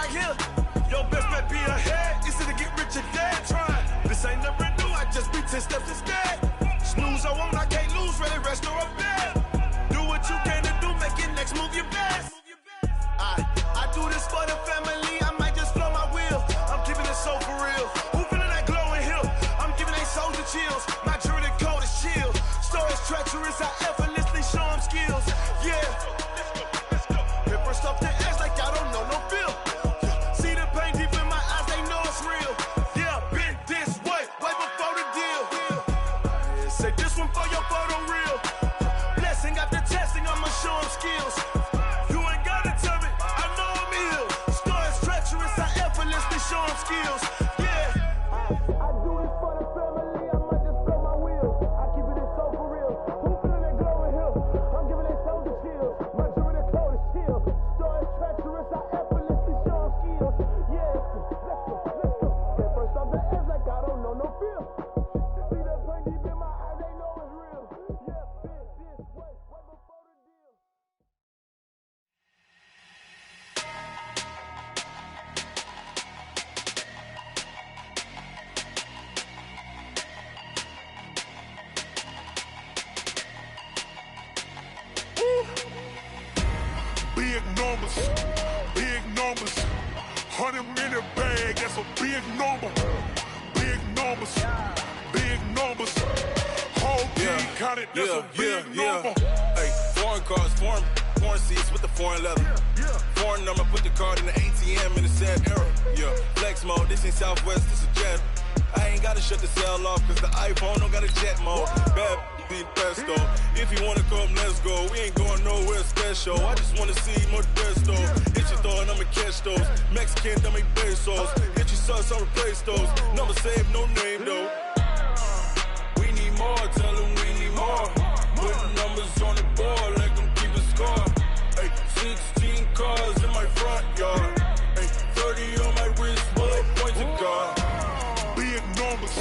right here. Your best bet be ahead. Easy to get rich or dead trying. This ain't never new, I just be 10 steps instead. Snooze, I won't, I can't lose, ready, rest or a bed. Do what you can to do, make your next move your best. I do this for the family, I might just blow my wheel. I'm keeping it so for real. Who feeling that glowing hill? I'm giving they soldier chills. My jewelry coat is chill. Stories treacherous, I effortlessly show them skills. Yeah. Hit first off the edge like I don't know no feel. See the pain deep in my eyes, they know it's real. Yeah, been this way before the deal. Say this one for your photo real. Blessing after testing, I'ma show them skills. You ain't gotta tell me, I know I'm ill. Stories treacherous, I effortlessly show them skills. Yeah. I do this for the family, I might just blow my wheel. I keep it so for real. Who feeling that glowing hill? I'm giving they soldier chills. My jewelry coat is chill. Stories treacherous, I effortlessly show them skills. Yeah, let's go. Get first off the edge like I don't know no feel. See that pain deep in my eyes, they know it's real. Yeah, been this way before the deal. Big numbers, big numbers. 100-minute bag, that's a big number. Big numbers, big numbers. Whole team counted, that's a big number. Hey, foreign cars, foreign seats with the foreign leather. Foreign number, put the card in the ATM in the sad era. Yeah, flex mode, this ain't Southwest, this a jet. I ain't gotta shut the cell off, cause the iPhone don't got a jet mode. Bad be pesto. If you wanna come, let's go. We ain't going nowhere special. I just wanna see more desto. Hit your thought, I'ma catch those. Mexican, don't make pesos. Hit your sauce, I'll replace those. Number save, no name though. We need more, tell them we need more. Put numbers on the board, let them keep a score. Hey, 16 cars in my front yard. Hey, 30 on my wrist, bullet point to God. Big numbers,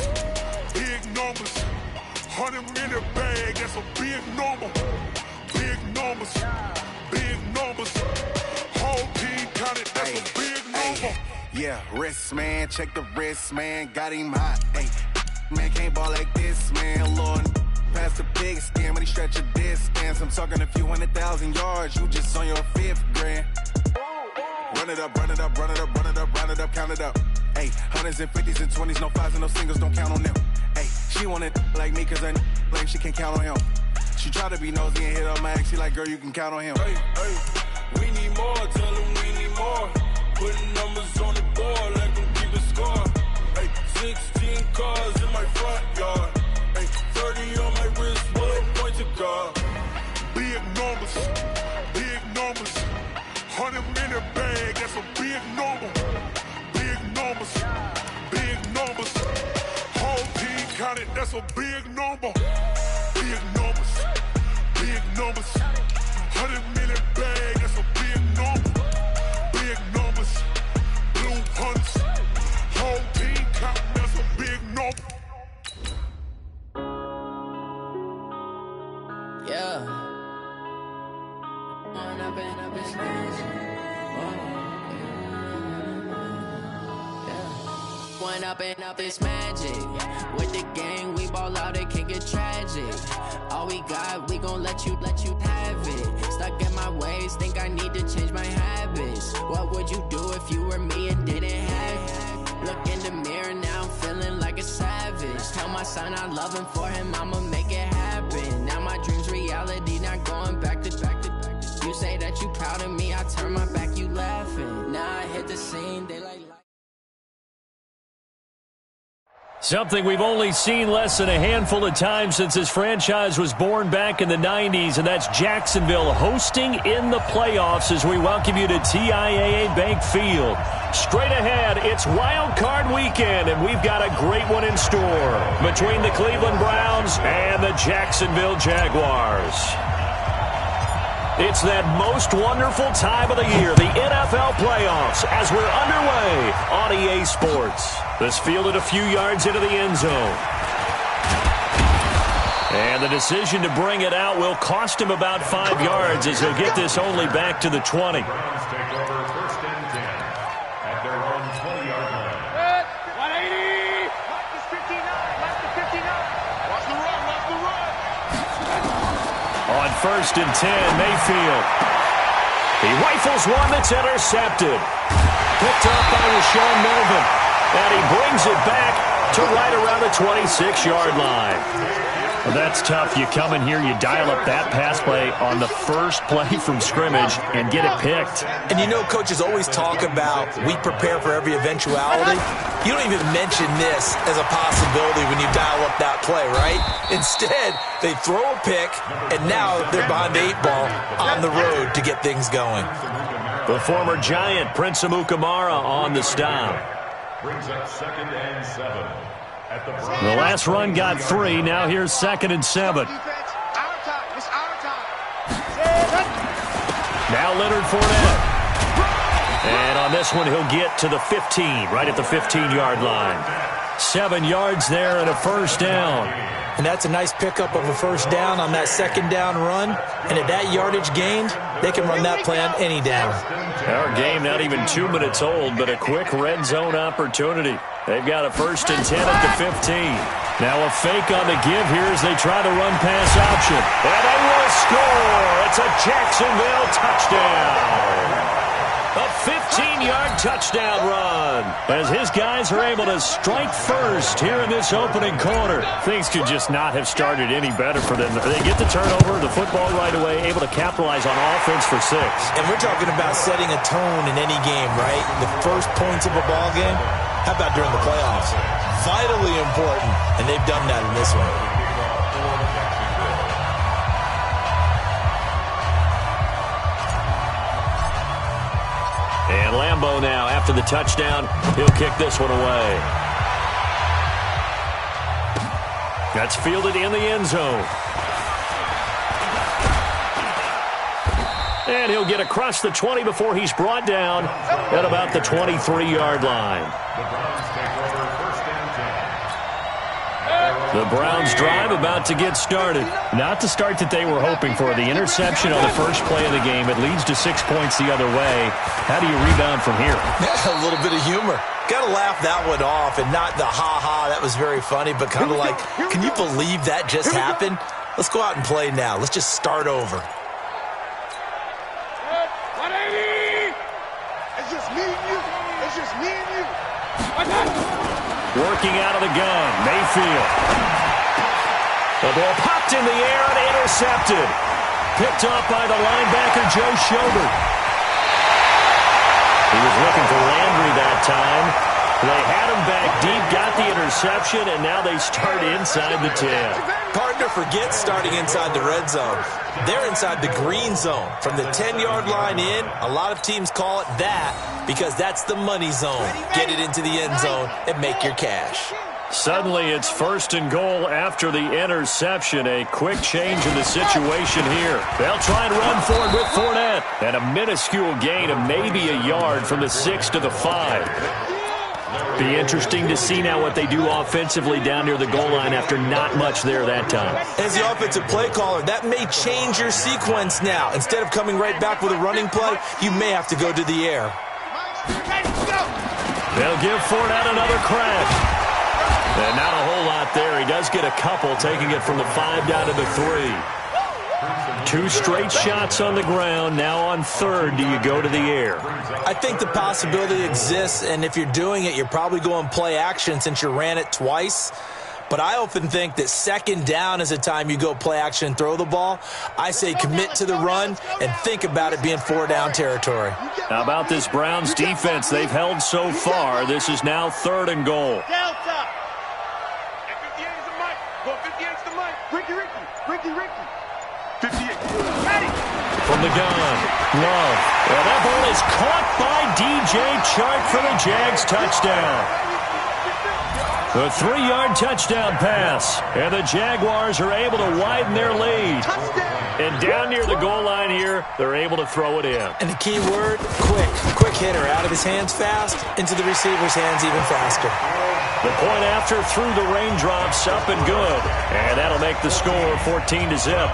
big numbers. 100-minute bag, that's a big number. Big numbers, big numbers. Whole team counted, that's a big number. Yeah, wrist man, check the wrist man, got him hot. Ay, man can't ball like this, man. Lord, past the big skin, when he stretch a distance. I'm talking a few 100,000 yards, you just on your 5th grand. Run it up, run it up, run it up, run it up, run it up, count it up. Ay, hundreds and 50s and 20s, no 5s and no singles, don't count on them. Ay, she wanted like me cause I like she can't count on him. She tried to be nosy and hit up my ex, she like, girl, you can count on him. Hey, we need more, tell them we need more. Putting numbers on the board, let them keep a score. Hey, 16 cars in my front yard. Hey, 30 on my wrist, bullet point to God. Big numbers, big numbers. 100-minute bag, that's a big number. Big numbers, big numbers. Whole team counted, that's a big number. Big numbers, big numbers. 100-minute bag, that's a big number. Big numbers, blue hunts. Whole team counting, that's a big number. Yeah. One up and up is magic. With the gang, we ball out, it can get tragic. All we got, we gon' let you have it. Stuck in my ways, think I need to change my habits. What would you do if you were me and didn't have it? Look in the mirror, now I'm feeling like a savage. Tell my son I love him, for him I'ma make it happen. Now my dream's reality, not going back to. You say that you proud of me, I turn my back, you laughing. Now I hit the scene, they like. Something we've only seen less than a handful of times since this franchise was born back in the 90s, and that's Jacksonville hosting in the playoffs as we welcome you to TIAA Bank Field. Straight ahead, it's Wild Card Weekend, and we've got a great one in store between the Cleveland Browns and the Jacksonville Jaguars. It's that most wonderful time of the year, the NFL playoffs, as we're underway on EA Sports. This fielded a few yards into the end zone. And the decision to bring it out will cost him about 5 yards as he'll get this only back to the 20. 1st and 10, Mayfield. He rifles one that's intercepted. Picked up by Rashawn Melvin. And he brings it back to right around the 26-yard line. Well, that's tough. You come in here, you dial up that pass play on the first play from scrimmage and get it picked. And you know coaches always talk about we prepare for every eventuality. You don't even mention this as a possibility when you dial up that play, right? Instead, they throw a pick, and now they're behind the 8-ball on the road to get things going. The former Giant, Prince Amukamara, on the stop. Brings up 2nd and 7. The last run got 3. Now here's 2nd and 7. Now Leonard Fournette. And on this one, he'll get to the 15, right at the 15-yard line. 7 yards there and a first down. And that's a nice pickup of a first down on that 2nd down run. And at that yardage gained, they can run that play on any down. Our game not even 2 minutes old, but a quick red zone opportunity. They've got a 1st and 10 at the 15. Now a fake on the give here as they try to run pass option. And they will score. It's a Jacksonville touchdown. A 15-yard touchdown run as his guys are able to strike first here in this opening quarter. Things could just not have started any better for them. They get the turnover, the football right away, able to capitalize on offense for 6. And we're talking about setting a tone in any game, right? The first points of a ball game. How about during the playoffs? Vitally important, and they've done that in this one. And Lambeau now, after the touchdown, he'll kick this one away. That's fielded in the end zone. And he'll get across the 20 before he's brought down at about the 23-yard line. The Browns drive about to get started. Not the start that they were hoping for. The interception on the first play of the game. It leads to 6 points the other way. How do you rebound from here? A little bit of humor. Got to laugh that one off and not the ha-ha. That was very funny, but kind of like, can you believe that just happened? Let's go out and play now. Let's just start over. It's just me and you. It's just me and you. Working out of the gun, Mayfield. The ball popped in the air and intercepted. Picked up by the linebacker, Joe Schobert. He was looking for Landry that time. They had him back deep, got the interception, and now they start inside the 10. Partner forgets starting inside the red zone. They're inside the green zone. From the 10-yard line in, a lot of teams call it that because that's the money zone. Get it into the end zone and make your cash. Suddenly it's 1st and goal after the interception. A quick change in the situation here. They'll try and run forward with Fournette. And a minuscule gain of maybe a yard from the 6 to the 5. Be interesting to see now what they do offensively down near the goal line after not much there that time. As the offensive play caller, that may change your sequence now. Instead of coming right back with a running play, you may have to go to the air. They'll give Fournette another crack. And not a whole lot there. He does get a couple, taking it from the 5 down to the 3. 2 straight shots on the ground. Now on 3rd, do you go to the air? I think the possibility exists, and if you're doing it, you're probably going play action since you ran it twice. But I often think that 2nd down is a time you go play action and throw the ball. I say commit to the run and think about it being 4-down territory. How about this Browns defense they've held so far? This is now 3rd and goal. Delta. 58 is the mic. Go 58 is the mic. Ricky. 58. Ready. From the gun, Love. Well, that ball is caught by DJ Chark for the Jags touchdown. The 3-yard touchdown pass. And the Jaguars are able to widen their lead. And down near the goal line here, they're able to throw it in. And the key word, quick. Quick hitter. Out of his hands fast, into the receiver's hands even faster. The point after through the raindrops, up and good. And that'll make the score 14-0.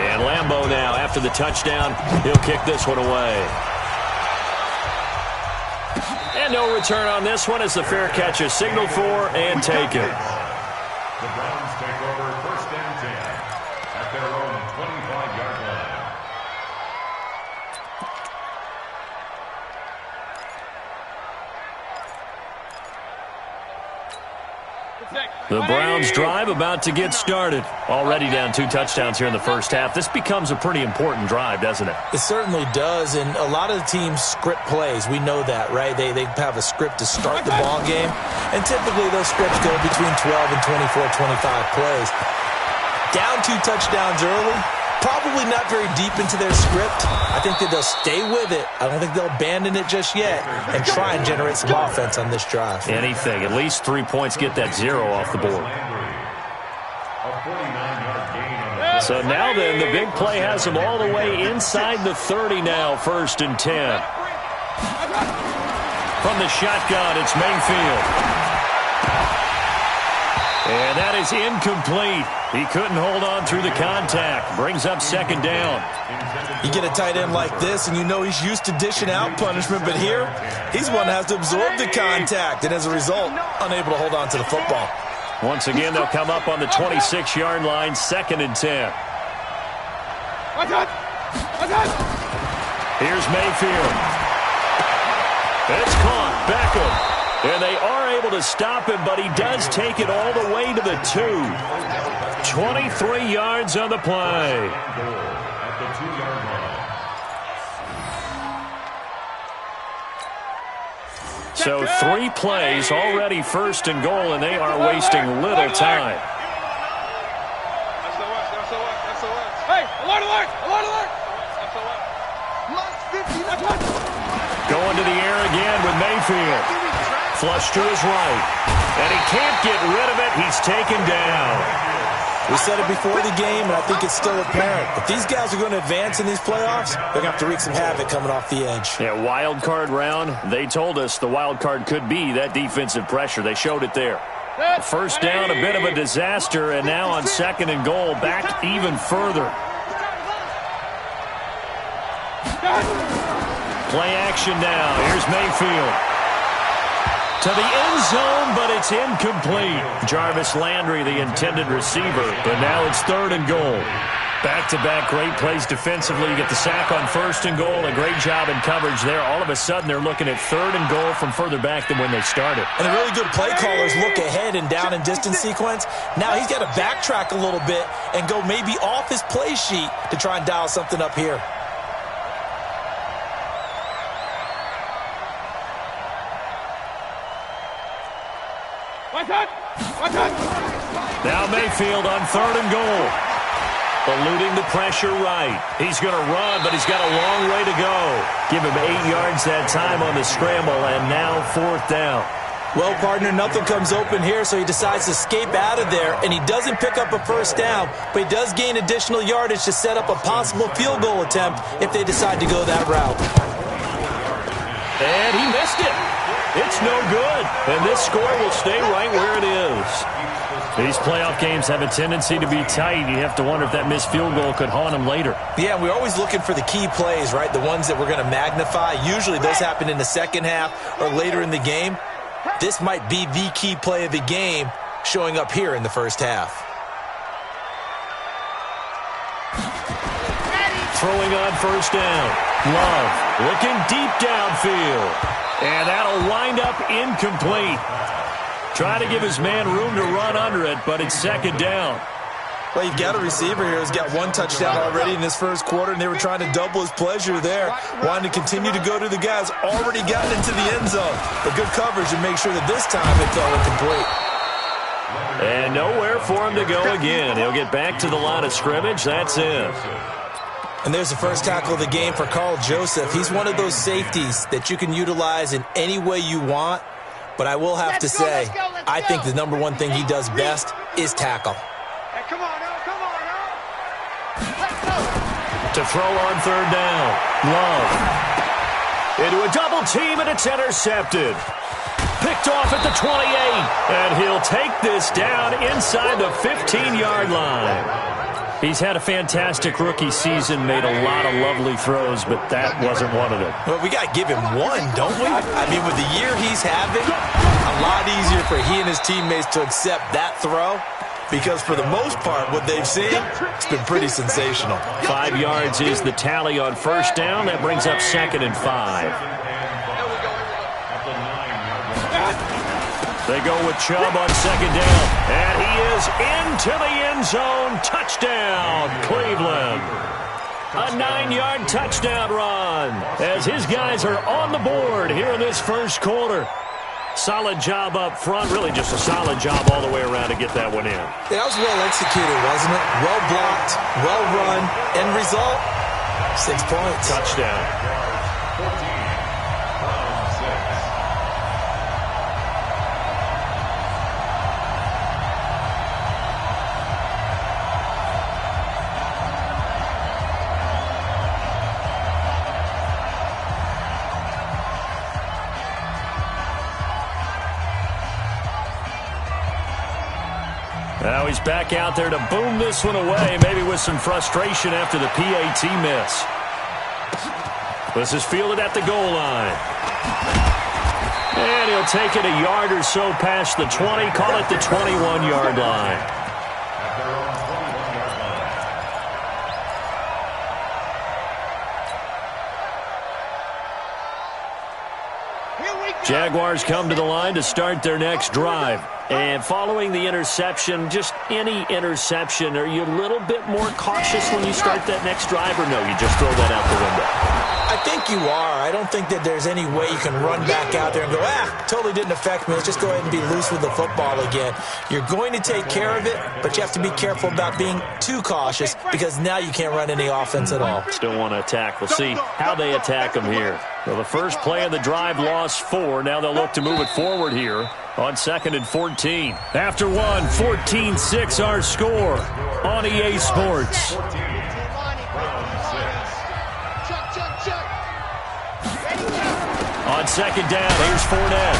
And Lambeau now, after the touchdown, he'll kick this one away. And no return on this one as the fair catch is signaled for and taken. The Browns take over 1st and 10 at their own 25-yard line. The Browns drive about to get started. Already down 2 touchdowns here in the first half. This becomes a pretty important drive, doesn't it? It certainly does, and a lot of the teams script plays. We know that, right? They have a script to start the ball game, and typically those scripts go between 12 and 24, 25 plays. Down 2 touchdowns early, probably not very deep into their script. I think that they'll stay with it. I don't think they'll abandon it just yet and try and generate some offense on this drive. Anything. At least 3 points, get that 0 off the board. So now then, the big play has them all the way inside the 30 now, 1st and 10. From the shotgun, it's Mayfield. And that is incomplete. He couldn't hold on through the contact. Brings up 2nd down. You get a tight end like this, and you know he's used to dishing out punishment, but here, he's one that has to absorb the contact, and as a result, unable to hold on to the football. Once again, they'll come up on the 26-yard line, 2nd and 10. Here's Mayfield. It's caught. Beckham. And they are able to stop him, but he does take it all the way to the 2. 23 yards on the play. At the 2-yard line. So 3 plays, already 1st and goal, and they are wasting little time. Hey, alert, alert, alert, alert. Going to the air again with Mayfield. Flush to his right. And he can't get rid of it. He's taken down. We said it before the game, and I think it's still apparent. If these guys are going to advance in these playoffs, they're going to have to wreak some havoc coming off the edge. Yeah, wild card round. They told us the wild card could be that defensive pressure. They showed it there. 1st down, a bit of a disaster, and now on 2nd and goal, back even further. Play action now. Here's Mayfield. To the end zone, but it's incomplete. Jarvis Landry, the intended receiver, but now it's 3rd and goal. Back-to-back great plays defensively. You get the sack on 1st and goal. A great job in coverage there. All of a sudden, they're looking at 3rd and goal from further back than when they started. And the really good play callers look ahead and down and distance sequence. Now he's got to backtrack a little bit and go maybe off his play sheet to try and dial something up here. Now Mayfield on 3rd and goal. Eluding the pressure right. He's going to run, but he's got a long way to go. Give him 8 yards that time on the scramble, and now 4th down. Well, partner, nothing comes open here, so he decides to escape out of there, and he doesn't pick up a 1st down, but he does gain additional yardage to set up a possible field goal attempt if they decide to go that route. And he missed it. It's no good, and this score will stay right where it is. These playoff games have a tendency to be tight. You have to wonder if that missed field goal could haunt them later. Yeah, we're always looking for the key plays, right? The ones that we're going to magnify. Usually those happen in the 2nd half or later in the game. This might be the key play of the game showing up here in the 1st half. Throwing on 1st down. Love looking deep downfield. And that'll wind up incomplete. Try to give his man room to run under it, but it's 2nd down. Well, you've got a receiver here who's got 1 touchdown already in this 1st quarter, and they were trying to double his pleasure there, wanting to continue to go to the guys already gotten into the end zone. But good coverage to make sure that this time it fell incomplete. And nowhere for him to go again. He'll get back to the line of scrimmage. That's it. And there's the first tackle of the game for Carl Joseph. He's one of those safeties that you can utilize in any way you want. But I will have to say, I think the #1 thing he does best is tackle. Hey, come on, come on, To throw on 3rd down. Love. Into a double team, and it's intercepted. Picked off at the 28. And he'll take this down inside the 15-yard line. He's had a fantastic rookie season, made a lot of lovely throws, but that wasn't one of them. Well, we got to give him one, don't we? I mean, with the year he's having, a lot easier for he and his teammates to accept that throw because for the most part, what they've seen, it's been pretty sensational. 5 yards is the tally on first down. That brings up 2nd and 5. They go with Chubb on 2nd down, and he is into the end zone. Touchdown, Cleveland. A 9-yard touchdown run as his guys are on the board here in this first quarter. Solid job up front, really just a solid job all the way around to get that one in. Yeah, that was well executed, wasn't it? Well blocked, well run, end result, 6 points. Touchdown. Now he's back out there to boom this one away, maybe with some frustration after the PAT miss. This is fielded at the goal line. And he'll take it a yard or so past the 20, call it the 21-yard line. Jaguars come to the line to start their next drive. And following the interception, just any interception, are you a little bit more cautious when you start that next drive, or no, you just throw that out the window? I think you are. I don't think that there's any way you can run back out there and go, totally didn't affect me. Let's just go ahead and be loose with the football again. You're going to take care of it, but you have to be careful about being too cautious because now you can't run any offense at all. Still want to attack. We'll see how they attack them here. Well, the first play of the drive lost 4. Now they'll look to move it forward here on 2nd and 14. After 14-6 our score on EA Sports. On 2nd down, here's Fournette.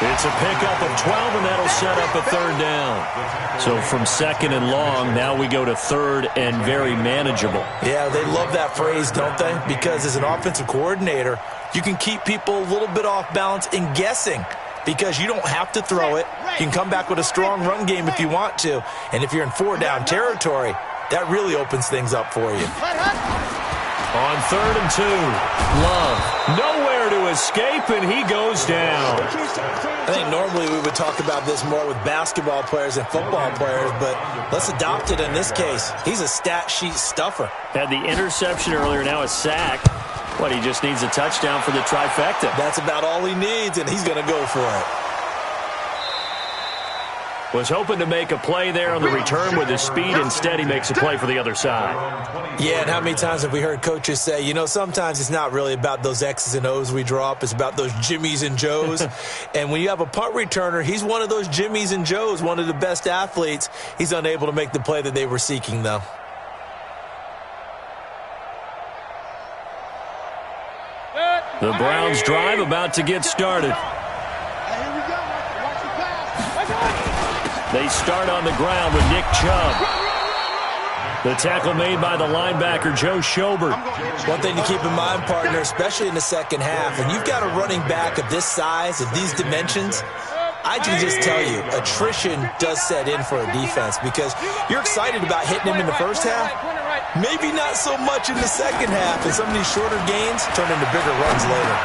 It's a pickup of 12, and that'll set up a 3rd down. So from 2nd and long, now we go to 3rd and very manageable. Yeah, they love that phrase, don't they? Because as an offensive coordinator, you can keep people a little bit off balance in guessing because you don't have to throw it. You can come back with a strong run game if you want to. And if you're in 4-down territory, that really opens things up for you. On 3rd and 2, Love nowhere to escape, and he goes down. I think normally we would talk about this more with basketball players and football players, but let's adopt it in this case. He's a stat sheet stuffer. Had the interception earlier, now a sack. What, he just needs a touchdown for the trifecta. That's about all he needs, and he's going to go for it. Was hoping to make a play there on the return with his speed. Instead, he makes a play for the other side. Yeah, and how many times have we heard coaches say, you know, sometimes it's not really about those X's and O's we draw up. It's about those Jimmies and Joes. And when you have a punt returner, he's one of those Jimmies and Joes, one of the best athletes. He's unable to make the play that they were seeking, though. The Browns drive about to get started. They start on the ground with Nick Chubb. The tackle made by the linebacker, Joe Schobert. One thing to keep in mind, partner, especially in the second half, when you've got a running back of this size, of these dimensions, I can just tell you, attrition does set in for a defense because you're excited about hitting him in the first half. Maybe not so much in the second half, and some of these shorter gains turn into bigger runs later.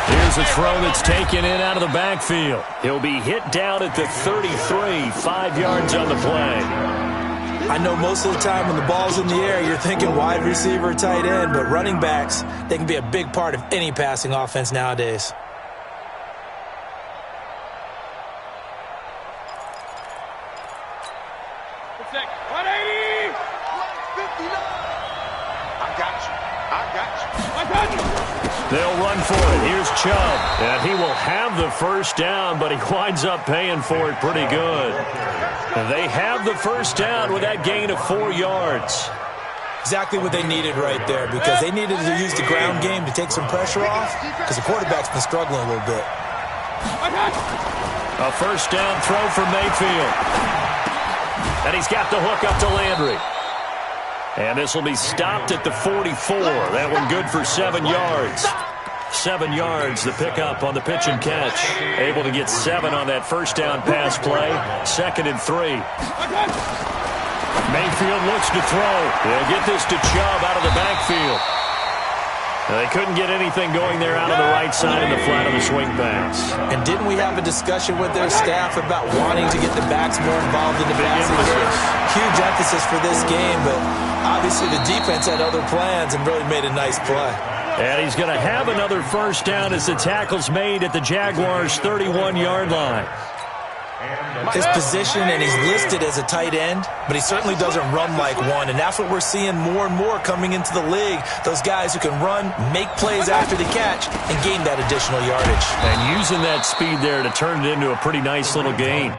Here's a throw that's taken in out of the backfield. He'll be hit down at the 33, 5 yards on the play. I know most of the time when the ball's in the air, you're thinking wide receiver, tight end, but running backs, they can be a big part of any passing offense nowadays. They'll run for it. Here's Chubb. And he will have the first down, but he winds up paying for it pretty good. And they have the first down with that gain of 4 yards. Exactly what they needed right there because they needed to use the ground game to take some pressure off because the quarterback's been struggling a little bit. A first down throw for Mayfield. And he's got the hook up to Landry. And this will be stopped at the 44. That one good for 7 yards. 7 yards, the pickup on the pitch and catch. Able to get 7 on that first down pass play. 2nd and 3. Mayfield looks to throw. They'll get this to Chubb out of the backfield. They couldn't get anything going there out on the right side in the flat of the swing pass. And didn't we have a discussion with their staff about wanting to get the backs more involved in the passing game? Huge emphasis for this game, but obviously the defense had other plans and really made a nice play. And he's going to have another first down as the tackle's made at the Jaguars' 31-yard line. His position, and he's listed as a tight end, but he certainly doesn't run like one, and that's what we're seeing more and more coming into the league. Those guys who can run, make plays after the catch, and gain that additional yardage. And using that speed there to turn it into a pretty nice little gain.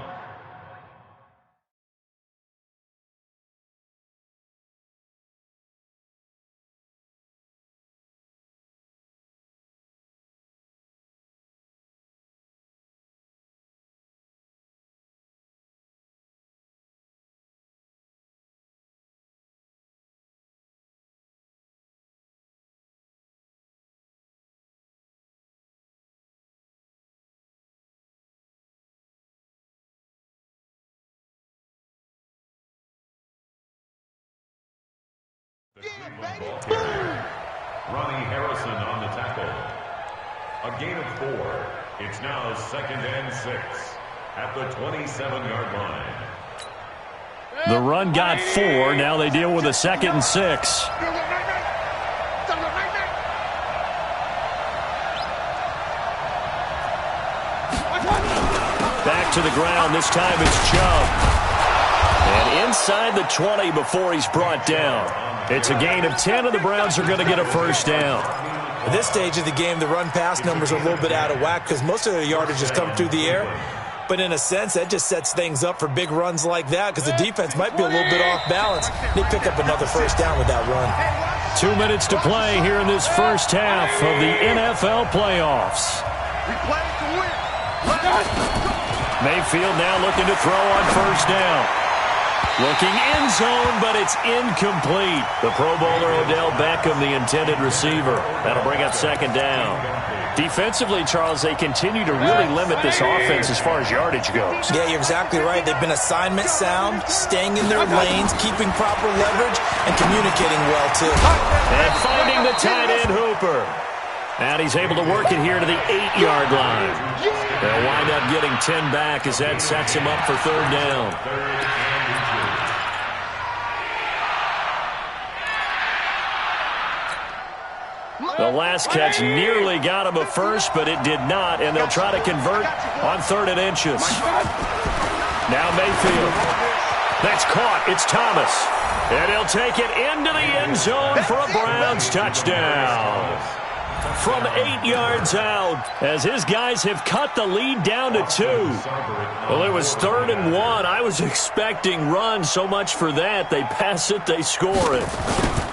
Ronnie Harrison on the tackle. A gain of 4. It's now 2nd and 6 at the 27-yard line. The run got 4. Now they deal with a 2nd and 6. Back to the ground. This time it's Chubb. And inside the 20 before he's brought down. It's a gain of 10, and the Browns are going to get a first down. At this stage of the game, the run-pass numbers are a little bit out of whack because most of their yardage has come through the air. But in a sense, that just sets things up for big runs like that because the defense might be a little bit off balance. They pick up another first down with that run. 2 minutes to play here in this first half of the NFL playoffs. We play to win. Mayfield now looking to throw on first down. Looking end zone, but it's incomplete. The Pro Bowler Odell Beckham, the intended receiver. That'll bring up 2nd down. Defensively, Charles, they continue to really limit this offense as far as yardage goes. Yeah, you're exactly right. They've been assignment sound, staying in their lanes, keeping proper leverage, and communicating well, too. And finding the tight end Hooper. And he's able to work it here to the 8-yard line. They'll wind up getting 10 back as that sets him up for 3rd down. The last catch nearly got him a first, but it did not, and they'll try to convert on 3rd and inches. Now Mayfield. That's caught. It's Thomas. And he'll take it into the end zone for a Browns touchdown. From 8 yards out, as his guys have cut the lead down to 2. Well, it was 3rd and 1. I was expecting run, so much for that. They pass it, they score it.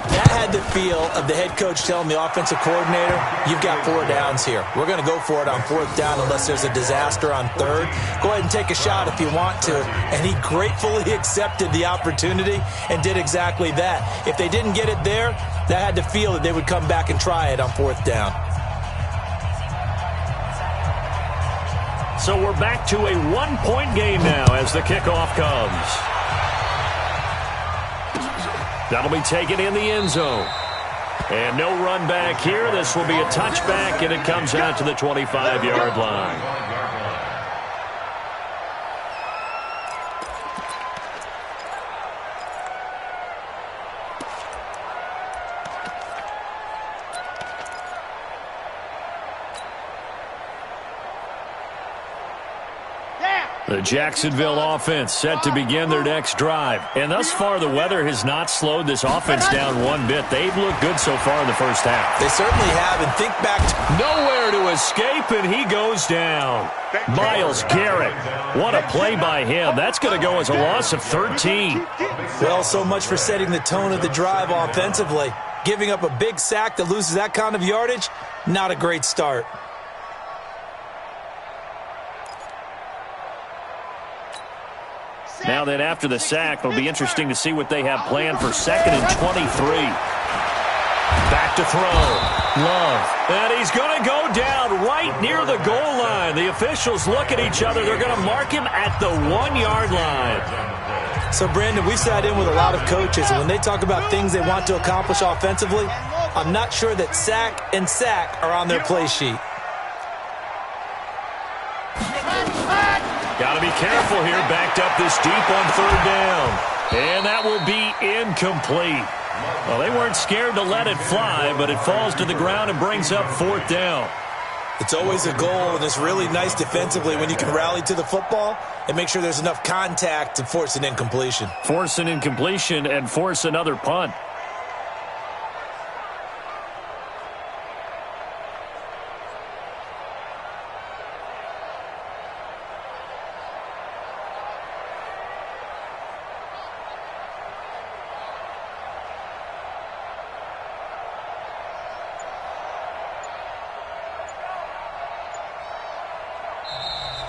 That had the feel of the head coach telling the offensive coordinator, you've got 4 downs here. We're going to go for it on 4th down unless there's a disaster on 3rd. Go ahead and take a shot if you want to. And he gratefully accepted the opportunity and did exactly that. If they didn't get it there, that had to feel that they would come back and try it on 4th down. So we're back to a 1-point game now as the kickoff comes. That'll be taken in the end zone. And no run back here. This will be a touchback, and it comes out to the 25-yard line. The Jacksonville offense set to begin their next drive. And thus far, the weather has not slowed this offense down one bit. They've looked good so far in the first half. They certainly have, and think back to nowhere to escape, and he goes down. Myles Garrett. What a play by him. That's going to go as a loss of 13. Well, so much for setting the tone of the drive offensively. Giving up a big sack that loses that kind of yardage, not a great start. Now then, after the sack, it'll be interesting to see what they have planned for 2nd and 23. Back to throw. Love. And he's going to go down right near the goal line. The officials look at each other. They're going to mark him at the 1-yard line. So, Brandon, we sat in with a lot of coaches, and when they talk about things they want to accomplish offensively, I'm not sure that sack and sack are on their play sheet. Got to be careful here. Backed up this deep on 3rd down. And that will be incomplete. Well, they weren't scared to let it fly, but it falls to the ground and brings up 4th down. It's always a goal, and it's really nice defensively when you can rally to the football and make sure there's enough contact to force an incompletion. Force an incompletion and force another punt.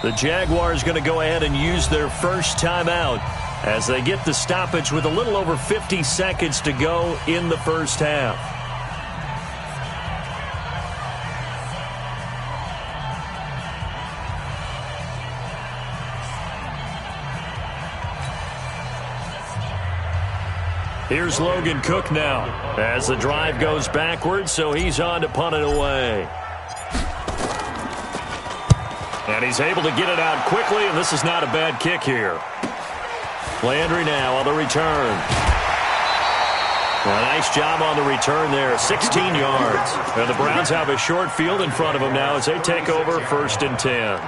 The Jaguars going to go ahead and use their first timeout as they get the stoppage with a little over 50 seconds to go in the first half. Here's Logan Cook now as the drive goes backwards, so he's on to punt it away. And he's able to get it out quickly, and this is not a bad kick here. Landry now on the return. A nice job on the return there, 16 yards. And the Browns have a short field in front of them now as they take over 1st and 10.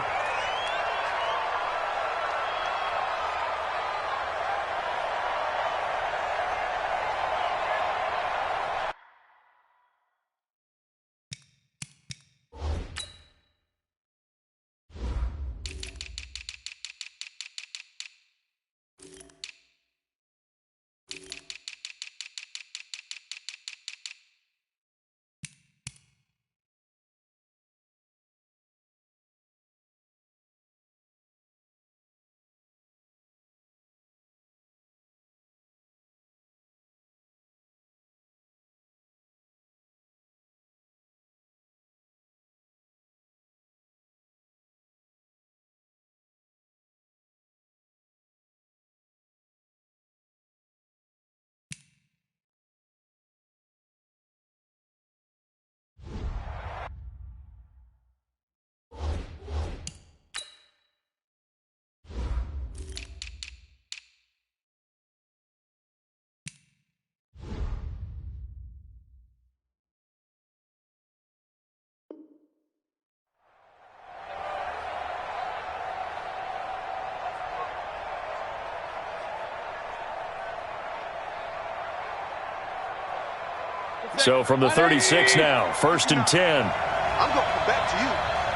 So from the 36 now, 1st and 10. I'm going back to you.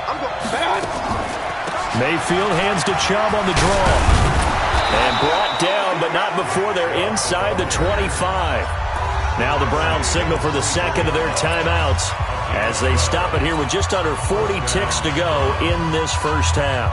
I'm going back. Mayfield hands to Chubb on the draw. And brought down, but not before they're inside the 25. Now the Browns signal for the second of their timeouts as they stop it here with just under 40 ticks to go in this first half.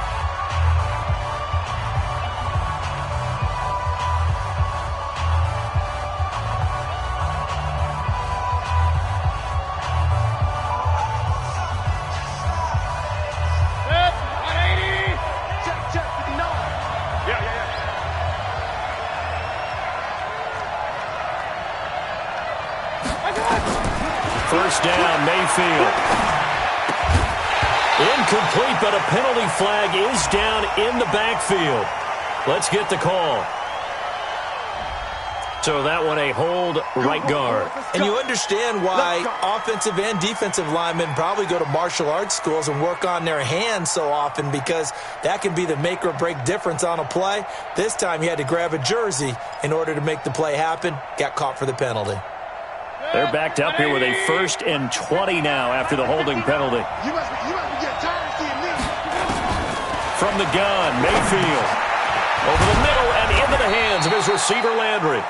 First down, Mayfield. Incomplete, but a penalty flag is down in the backfield. Let's get the call. So that one a hold, right guard. And you understand why offensive and defensive linemen probably go to martial arts schools and work on their hands so often, because that can be the make or break difference on a play. This time he had to grab a jersey in order to make the play happen. Got caught for the penalty. They're backed up here with a 1st and 20 now after the holding penalty. You must be getting tired of seeing me. From the gun, Mayfield. Over the middle and into the hands of his receiver, Landry.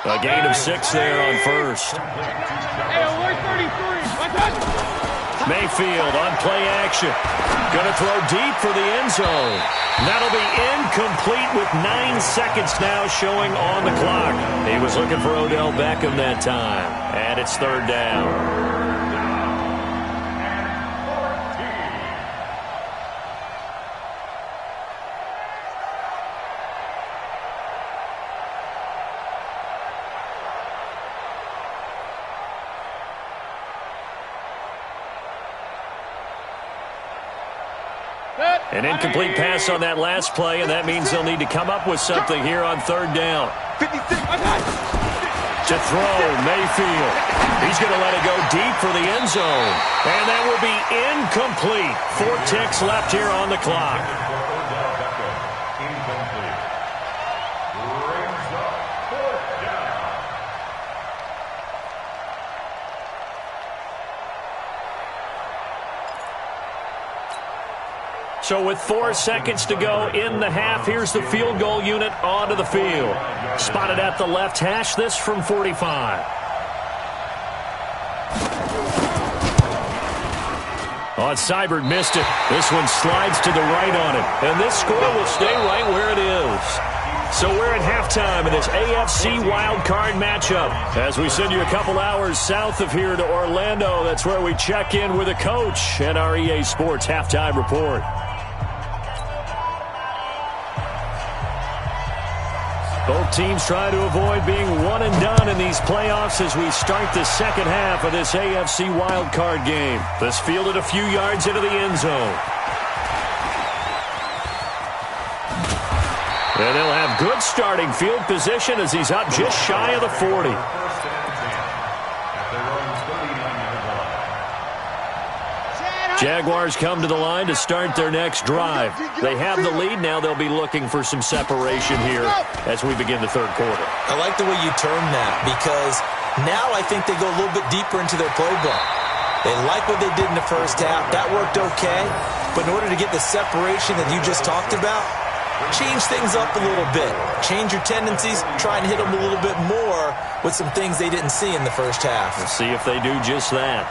A gain of 6 there on 1st. Hey, alert 33. What's that? Mayfield on play action. Going to throw deep for the end zone. That'll be incomplete with 9 seconds now showing on the clock. He was looking for Odell Beckham that time. And it's third down. An incomplete pass on that last play, and that means they'll need to come up with something here on third down. To throw, Mayfield. He's going to let it go deep for the end zone. And that will be incomplete. 4 ticks left here on the clock. So with 4 seconds to go in the half, here's the field goal unit onto the field. Spotted at the left hash, this from 45. Oh, Seibert missed it. This one slides to the right on it. And this score will stay right where it is. So we're at halftime in this AFC wildcard matchup. As we send you a couple hours south of here to Orlando, that's where we check in with a coach and our EA Sports halftime report. Both teams try to avoid being one and done in these playoffs as we start the second half of this AFC wildcard game. This fielded a few yards into the end zone. And they'll have good starting field position as he's up just shy of the 40. Jaguars come to the line to start their next drive. They have the lead. Now they'll be looking for some separation here as we begin the third quarter. I like the way you term that because now I think they go a little bit deeper into their playbook. They like what they did in the first half. That worked okay. But in order to get the separation that you just talked about, change things up a little bit. Change your tendencies. Try and hit them a little bit more with some things they didn't see in the first half. We'll see if they do just that.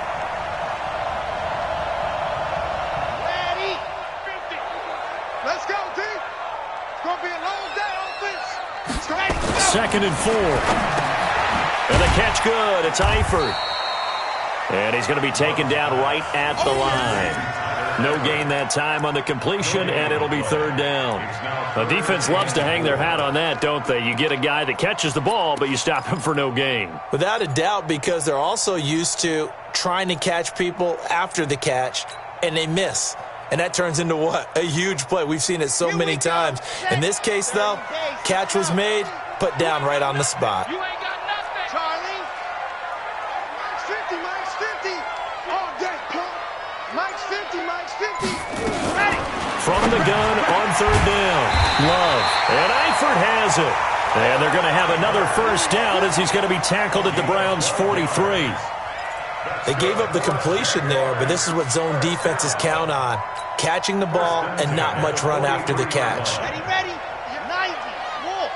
Second and 4. And the catch good. It's Eifert. And he's going to be taken down right at the line. No gain that time on the completion, and it'll be third down. The defense loves to hang their hat on that, don't they? You get a guy that catches the ball, but you stop him for no gain. Without a doubt, because they're also used to trying to catch people after the catch, and they miss. And that turns into what? A huge play. We've seen it so many times. In this case, though, catch was made, put down right on the spot. You ain't got nothing. Charlie. Mike's 50. All day, pump. Mike's 50. Ready. From the gun on third down. Love. And Eifert has it. And they're going to have another first down as he's going to be tackled at the Browns' 43. They gave up the completion there, but this is what zone defenses count on. Catching the ball and not much run after the catch. Ready. 90. Walk.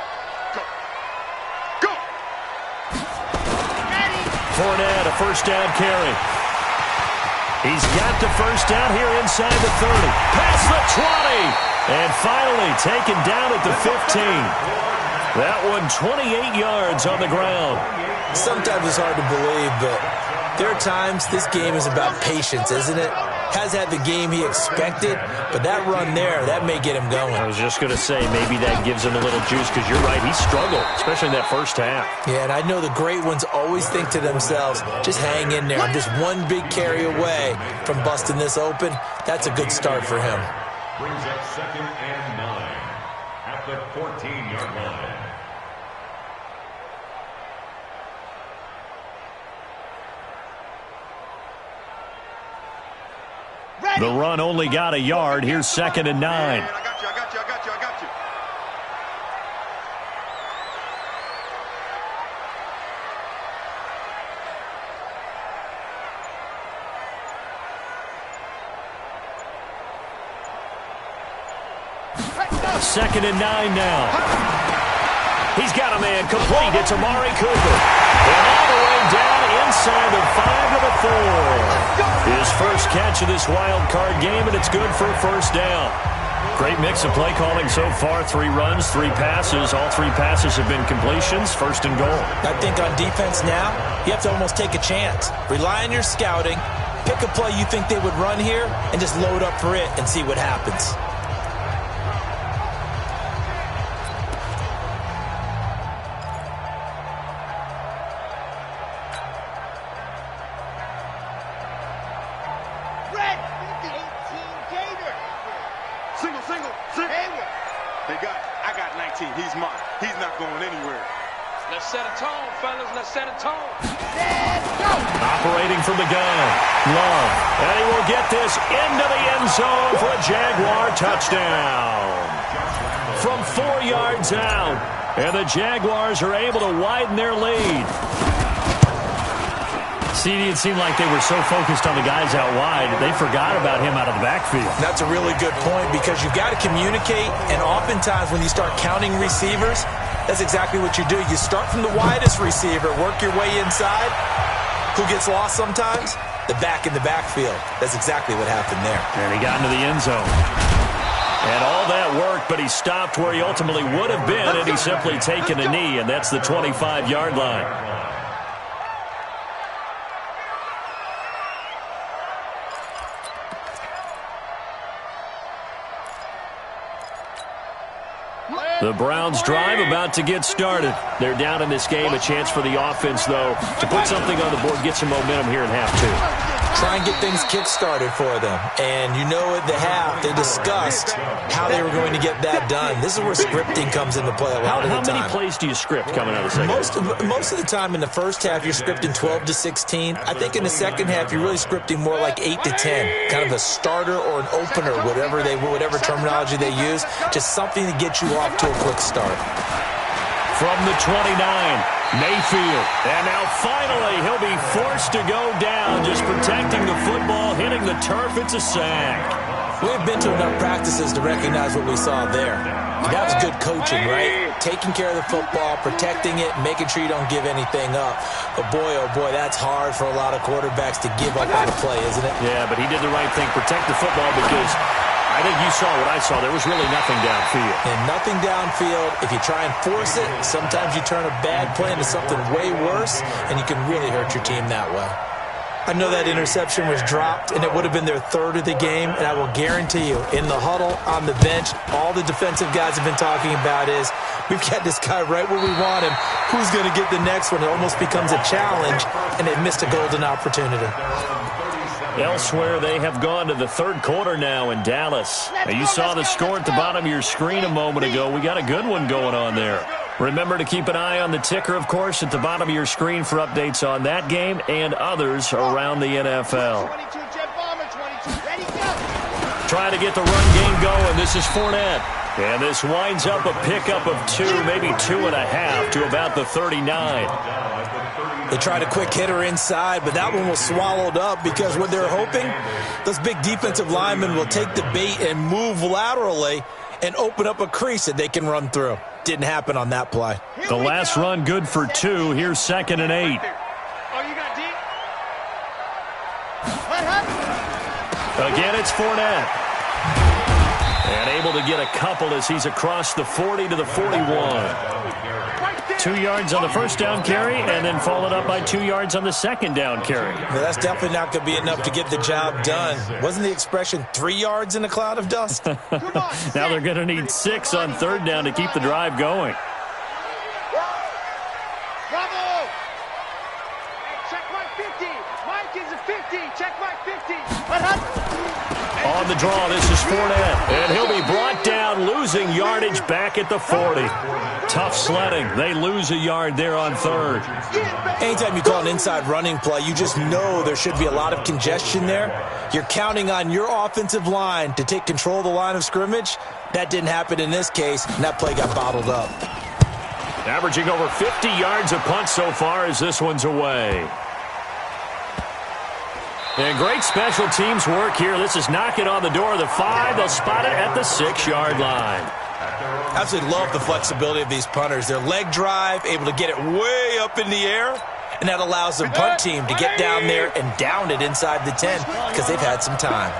Go. Ready. Fournette, a first down carry. He's got the first down here inside the 30. Past the 20. And finally taken down at the 15. That one 28 yards on the ground. Sometimes it's hard to believe, but there are times this game is about patience, isn't it? Has had the game he expected, but that run there, that may get him going. I was just going to say, maybe that gives him a little juice, because you're right, he struggled, especially in that first half. Yeah, and I know the great ones always think to themselves, just hang in there. I'm just one big carry away from busting this open. That's a good start for him. Brings up 2nd and 9 at the 14-yard line. The run only got a yard. Here's 2nd and 9. I got you. Second and 9 now. He's got a man complete. It's Amari Cooper. And all the way down inside the 5 to the 4. His first catch of this wild card game, and it's good for a first down. Great mix of play calling so far. 3 runs, 3 passes. All 3 passes have been completions. First and goal. I think on defense now, you have to almost take a chance. Rely on your scouting. Pick a play you think they would run here and just load up for it and see what happens. I got 19. He's mine. He's not going anywhere. Let's set a tone, fellas. Let's set a tone. Operating from the gun. Love. And he will get this into the end zone for a Jaguar touchdown. From 4 yards out. And the Jaguars are able to widen their lead. CD, it seemed like they were so focused on the guys out wide, they forgot about him out of the backfield. That's a really good point because you've got to communicate, and oftentimes when you start counting receivers, that's exactly what you do. You start from the widest receiver, work your way inside. Who gets lost sometimes? The back in the backfield. That's exactly what happened there. And he got into the end zone. And all that work, but he stopped where he ultimately would have been, and he's simply taken a knee, and that's the 25-yard line. The Browns drive about to get started. They're down in this game. A chance for the offense, though, to put something on the board, get some momentum here in half 2. Try and get things kick-started for them. And you know at the half, they discussed how they were going to get that done. This is where scripting comes into play a lot of the time. How many plays do you script coming out of the second half? Most of the time in the first half, you're scripting 12 to 16. I think in the second half, you're really scripting more like 8 to 10. Kind of a starter or an opener, whatever terminology they use. Just something to get you off to a quick start. From the 29, Mayfield. And now finally he'll be forced to go down, just protecting the football, hitting the turf. It's a sack. We've been to enough practices to recognize what we saw there. That was good coaching, right? Taking care of the football, protecting it, making sure you don't give anything up. But boy, oh boy, that's hard for a lot of quarterbacks to give up on a play, isn't it? Yeah, but he did the right thing. Protect the football because I think you saw what I saw. There was really nothing downfield. And nothing downfield. If you try and force it, sometimes you turn a bad play into something way worse, and you can really hurt your team that way. I know that interception was dropped, and it would have been their 3rd of the game, and I will guarantee you, in the huddle, on the bench, all the defensive guys have been talking about is, we've got this guy right where we want him. Who's going to get the next one? It almost becomes a challenge, and they've missed a golden opportunity. Elsewhere, they have gone to the 3rd quarter now in Dallas. Now, you saw the score at the bottom of your screen a moment ago. We got a good one going on there. Remember to keep an eye on the ticker, of course, at the bottom of your screen for updates on that game and others around the NFL. Trying to get the run game going. This is Fournette. And this winds up a pickup of 2, maybe 2.5 to about the 39. They tried a quick hitter inside, but that one was swallowed up because what they're hoping, those big defensive linemen will take the bait and move laterally and open up a crease that they can run through. Didn't happen on that play. The last run good for 2. Here's 2nd and 8. Oh, you got deep? What happened? Again, it's Fournette. And able to get a couple as he's across the 40 to the 41. 2 yards on the first down carry, and then followed up by 2 yards on the second down carry. Well, that's definitely not going to be enough to get the job done. Wasn't the expression 3 yards in a cloud of dust? Now they're going to need 6 on 3rd down to keep the drive going. Bravo! Check mark 50. Mike is a 50. Check mark 50. What happened? On the draw, this is Fournette. And he'll be brought down, losing yardage back at the 40. Tough sledding. They lose a yard there on 3rd. Anytime you call an inside running play, you just know there should be a lot of congestion there. You're counting on your offensive line to take control of the line of scrimmage. That didn't happen in this case, and that play got bottled up. Averaging over 50 yards a punt so far as this one's away. And great special teams work here. This is knocking on the door of the 5. They'll spot it at the 6-yard line. Absolutely love the flexibility of these punters. Their leg drive, able to get it way up in the air, and that allows the punt team to get down there and down it inside the 10 because they've had some time.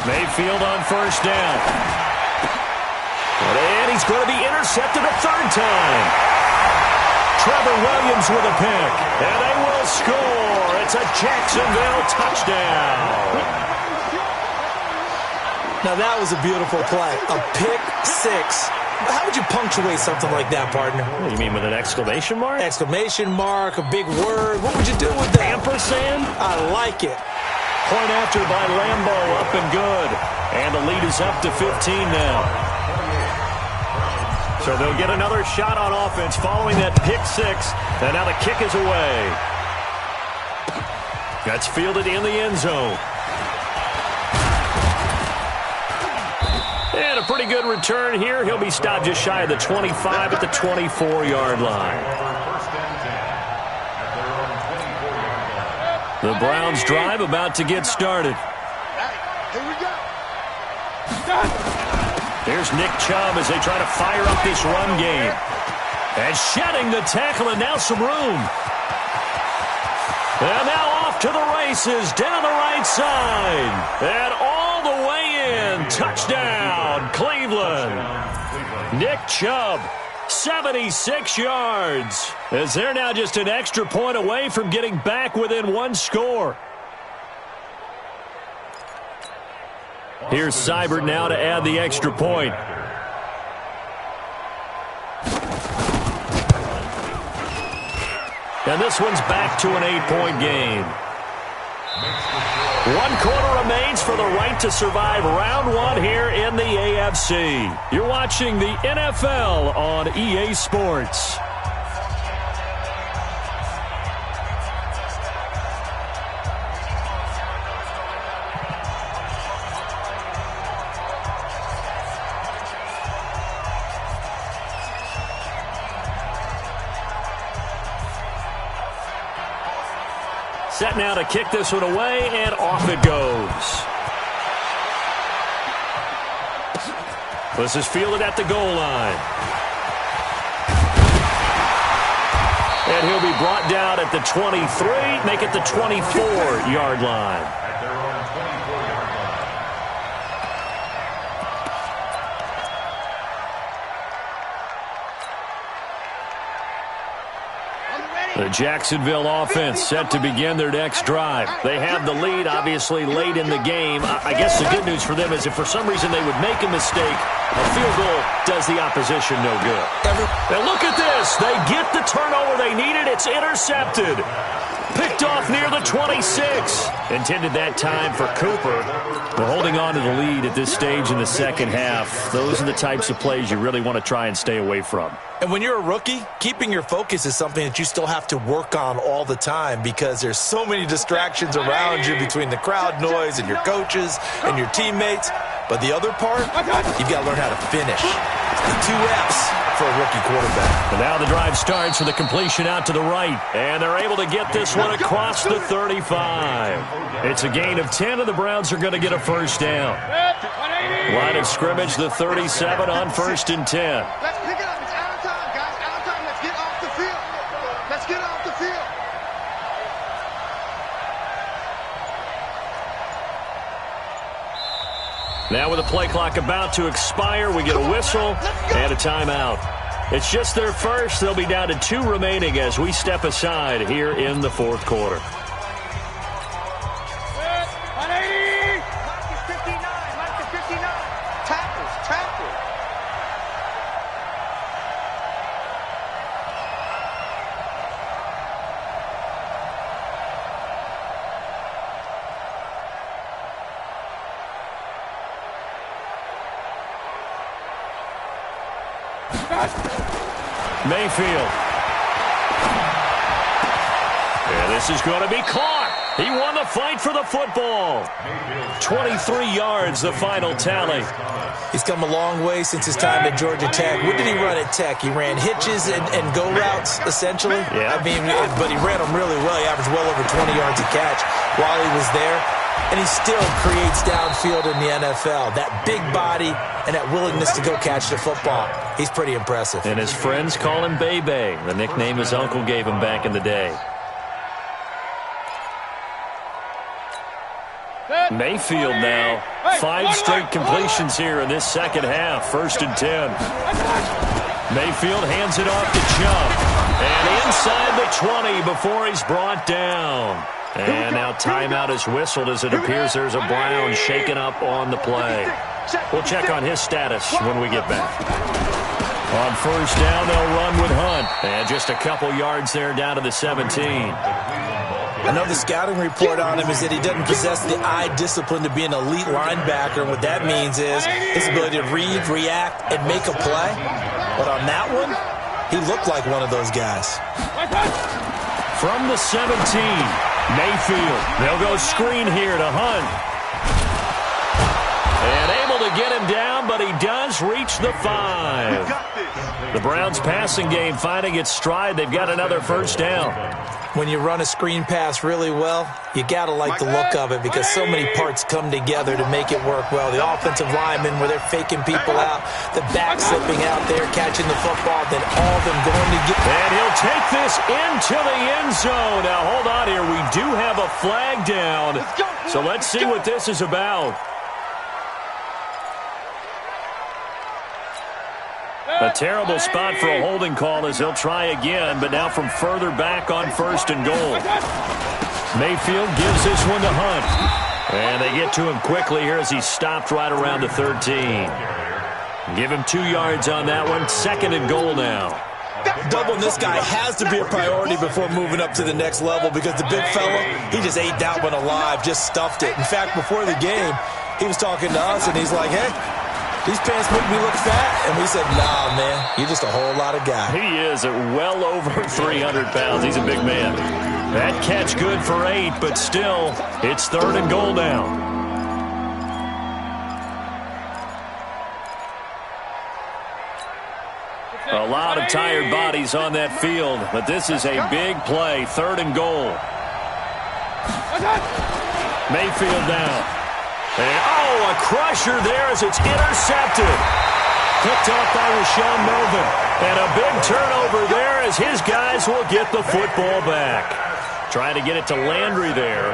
Mayfield on first down. And he's going to be intercepted a third time. Trevor Williams with a pick. And they will score. It's a Jacksonville touchdown. Now, that was a beautiful play. A pick six. How would you punctuate something like that, partner? What do you mean, with an exclamation mark? Exclamation mark, a big word. What would you do with that? Ampersand? I like it. Point after by Lambo, up and good. And the lead is up to 15 now. So they'll get another shot on offense following that pick six. And now the kick is away. That's fielded in the end zone. And a pretty good return here. He'll be stopped just shy of the 25 at the 24-yard line. The Browns drive about to get started. Here we go. Here's Nick Chubb as they try to fire up this run game. And shedding the tackle, and now some room. And now off to the races down the right side. And all the way in. Touchdown, Cleveland. Nick Chubb, 76 yards. As they're now just an extra point away from getting back within one score. Here's Seibert now to add the extra point. And this one's back to an 8-point game. 1 quarter remains for the right to survive round one here in the AFC. You're watching the NFL on EA Sports. Set now to kick this one away, and off it goes. This is fielded at the goal line. And he'll be brought down at the 23, make it the 24-yard line. At their own 24-yard line. The Jacksonville offense set to begin their next drive. They have the lead, obviously, late in the game. I guess the good news for them is if for some reason they would make a mistake, a field goal does the opposition no good. And look at this. They get the turnover they needed. It's intercepted. Picked off near the 26. Intended that time for Cooper. We're holding on to the lead at this stage in the second half. Those are the types of plays you really want to try and stay away from. And when you're a rookie, keeping your focus is something that you still have to work on all the time because there's so many distractions around you between the crowd noise and your coaches and your teammates. But the other part, you've got to learn how to finish. The 2 F's for a rookie quarterback. And now the drive starts with a completion out to the right. And they're able to get this one across the 35. It's a gain of 10, and the Browns are going to get a first down. Line of scrimmage, the 37 on 1st and 10. Let's pick it up. It's out of time, guys. Out of time. Let's get off the field. Let's get off the field. Now with the play clock about to expire, we get a whistle and a timeout. It's just their first. They'll be down to 2 remaining as we step aside here in the 4th quarter. 180. Mike is 59. Mike is 59. Tackles. Tackles. Mayfield. And this is going to be caught. He won the fight for the football. 23 yards, the final tally. He's come a long way since his time at Georgia Tech. What did he run at Tech? He ran hitches and go routes, essentially. Yeah. I mean, but he ran them really well. He averaged well over 20 yards a catch while he was there. and he still creates downfield in the NFL. That big body and that willingness to go catch the football. He's pretty impressive. And his friends call him Bebe, the nickname his uncle gave him back in the day. Mayfield now. 5 straight completions here in this second half. 1st and 10. Mayfield hands it off to Chubb. And inside the 20 before he's brought down. And now timeout is whistled as it appears there's a Brown shaken up on the play. We'll check on his status when we get back. On 1st down, they'll run with Hunt. And just a couple yards there down to the 17. I know the scouting report on him is that he doesn't possess the eye discipline to be an elite linebacker. What that means is his ability to read, react, and make a play. But on that one, he looked like one of those guys. From the 17, Mayfield. They'll go screen here to Hunt. And able to get him down, but he does reach the 5. The Browns passing game finding its stride. They've got another 1st down. When you run a screen pass really well, you got to like the look of it because so many parts come together to make it work well. The offensive linemen, where they're faking people out, the back slipping out there, catching the football, then all of them going to get... And he'll take this into the end zone. Now, hold on here. We do have a flag down. So let's see what this is about. A terrible spot for a holding call as he'll try again, but now from further back on 1st and goal. Mayfield gives this one to Hunt. And they get to him quickly here as he stopped right around the 13. Give him 2 yards on that one. 2nd and goal now. Doubling this guy has to be a priority before moving up to the next level because the big fella, he just ate that one alive, just stuffed it. In fact, before the game, he was talking to us, and he's like, hey, these pants make me look fat. And we said, nah, man, you're just a whole lot of guy. He is at well over 300 pounds. He's a big man. That catch good for 8, but still, it's 3rd and goal now. A lot of tired bodies on that field, but this is a big play. 3rd and goal. Mayfield down. And, a crusher there as it's intercepted. Picked off by Rashawn Melvin. And a big turnover there as his guys will get the football back. Trying to get it to Landry there.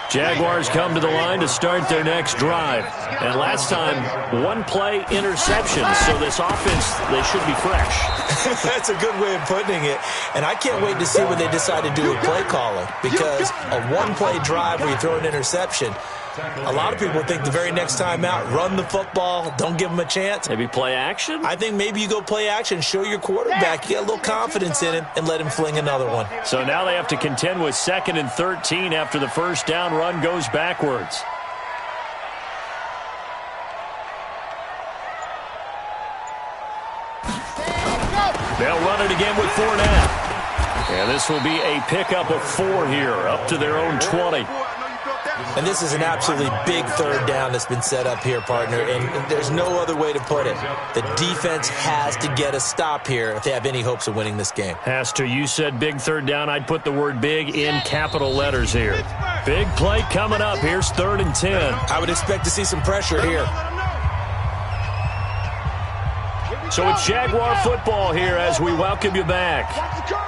Jaguars come to the line to start their next drive. And last time, 1-play interception. So this offense, they should be fresh. That's a good way of putting it. And I can't wait to see what they decide to do with play calling. Because a 1-play drive where you throw an interception, a lot of people think the very next time out, run the football, don't give them a chance. Maybe play action? I think maybe you go play action, show your quarterback, you get a little confidence in him, and let him fling another one. So now they have to contend with 2nd and 13 after the 1st down run goes backwards. They'll run it again with Fournette. And this will be a pickup of 4 here, up to their own 20. And this is an absolutely big 3rd down that's been set up here, partner, and there's no other way to put it. The defense has to get a stop here if they have any hopes of winning this game. Has to. You said big 3rd down. I'd put the word big in capital letters here. Big play coming up. Here's 3rd and 10. I would expect to see some pressure here. So it's Jaguar football here as we welcome you back.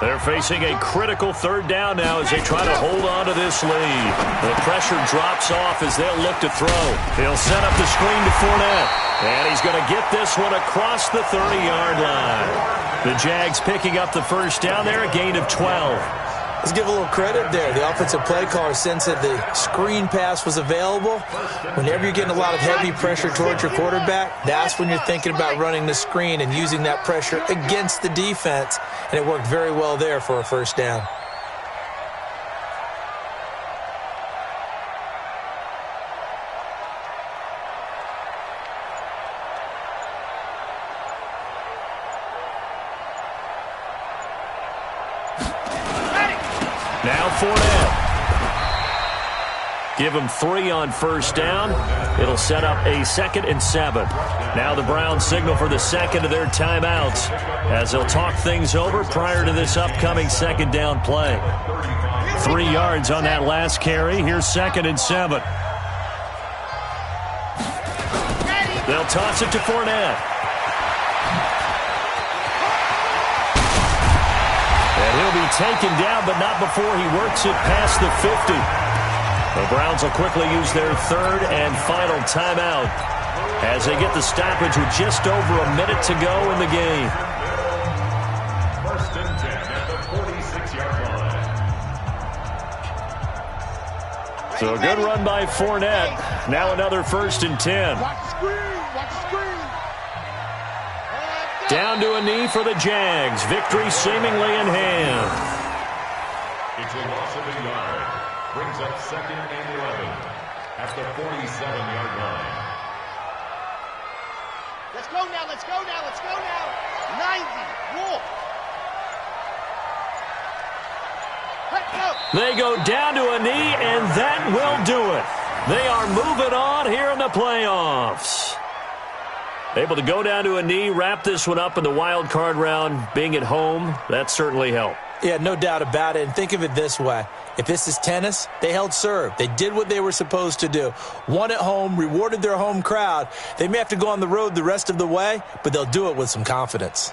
They're facing a critical 3rd down now as they try to hold on to this lead. The pressure drops off as they'll look to throw. He'll set up the screen to Fournette. And he's going to get this one across the 30-yard line. The Jags picking up the 1st down there, a gain of 12. Let's give a little credit there. The offensive play caller sense that the screen pass was available. Whenever you're getting a lot of heavy pressure towards your quarterback, that's when you're thinking about running the screen and using that pressure against the defense. And it worked very well there for a 1st down. Now Fournette. Give him 3 on first down. It'll set up a 2nd and 7. Now the Browns signal for the second of their timeouts as they'll talk things over prior to this upcoming 2nd down play. 3 yards on that last carry. Here's 2nd and 7. They'll toss it to Fournette. And he'll be taken down, but not before he works it past the 50. The Browns will quickly use their 3rd and final timeout as they get the stoppage with just over a minute to go in the game. 1st and 10 at the 46-yard line. So a good run by Fournette. Now another 1st and 10. Watch the screen. Watch the screen. Down to a knee for the Jags. Victory seemingly in hand. It's a loss of a yard. Brings up 2nd and 11 at the 47-yard line. Let's go now. Let's go now. Let's go now. 90. Wolf. Let's go. They go down to a knee, and that will do it. They are moving on here in the playoffs. Able to go down to a knee, wrap this one up in the wild card round. Being at home, that certainly helped. Yeah, no doubt about it. And think of it this way. If this is tennis, they held serve. They did what they were supposed to do. Won at home, rewarded their home crowd. They may have to go on the road the rest of the way, but they'll do it with some confidence.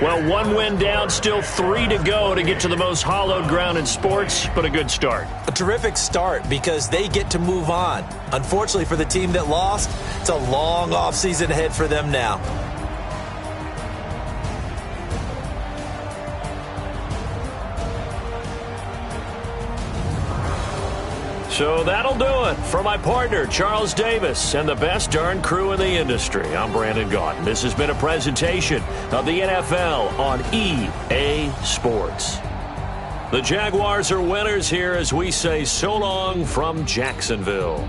Well, 1 win down, still 3 to go to get to the most hallowed ground in sports, but a good start. A terrific start because they get to move on. Unfortunately for the team that lost, it's a long offseason ahead for them now. So that'll do it for my partner, Charles Davis, and the best darn crew in the industry. I'm Brandon Gaudin. This has been a presentation of the NFL on EA Sports. The Jaguars are winners here as we say so long from Jacksonville.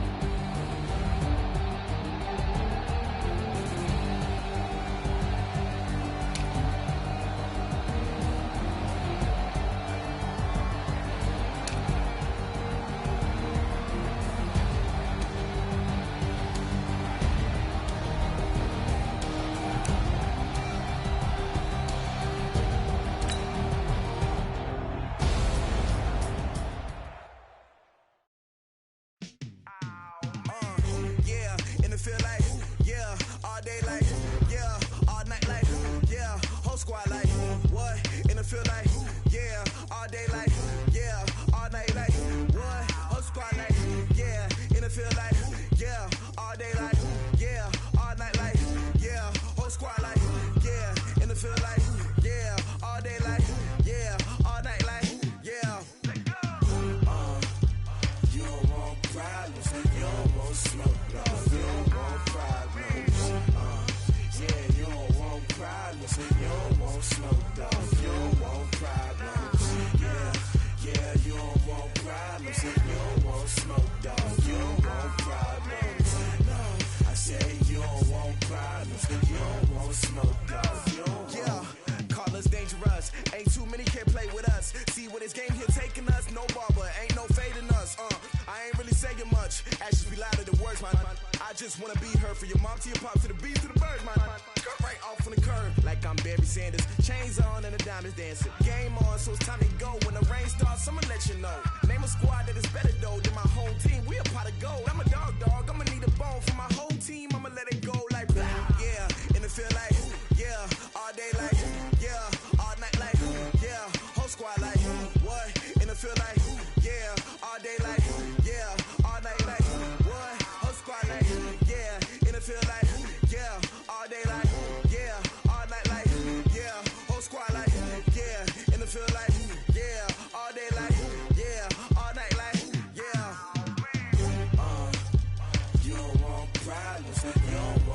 You don't want problems. You don't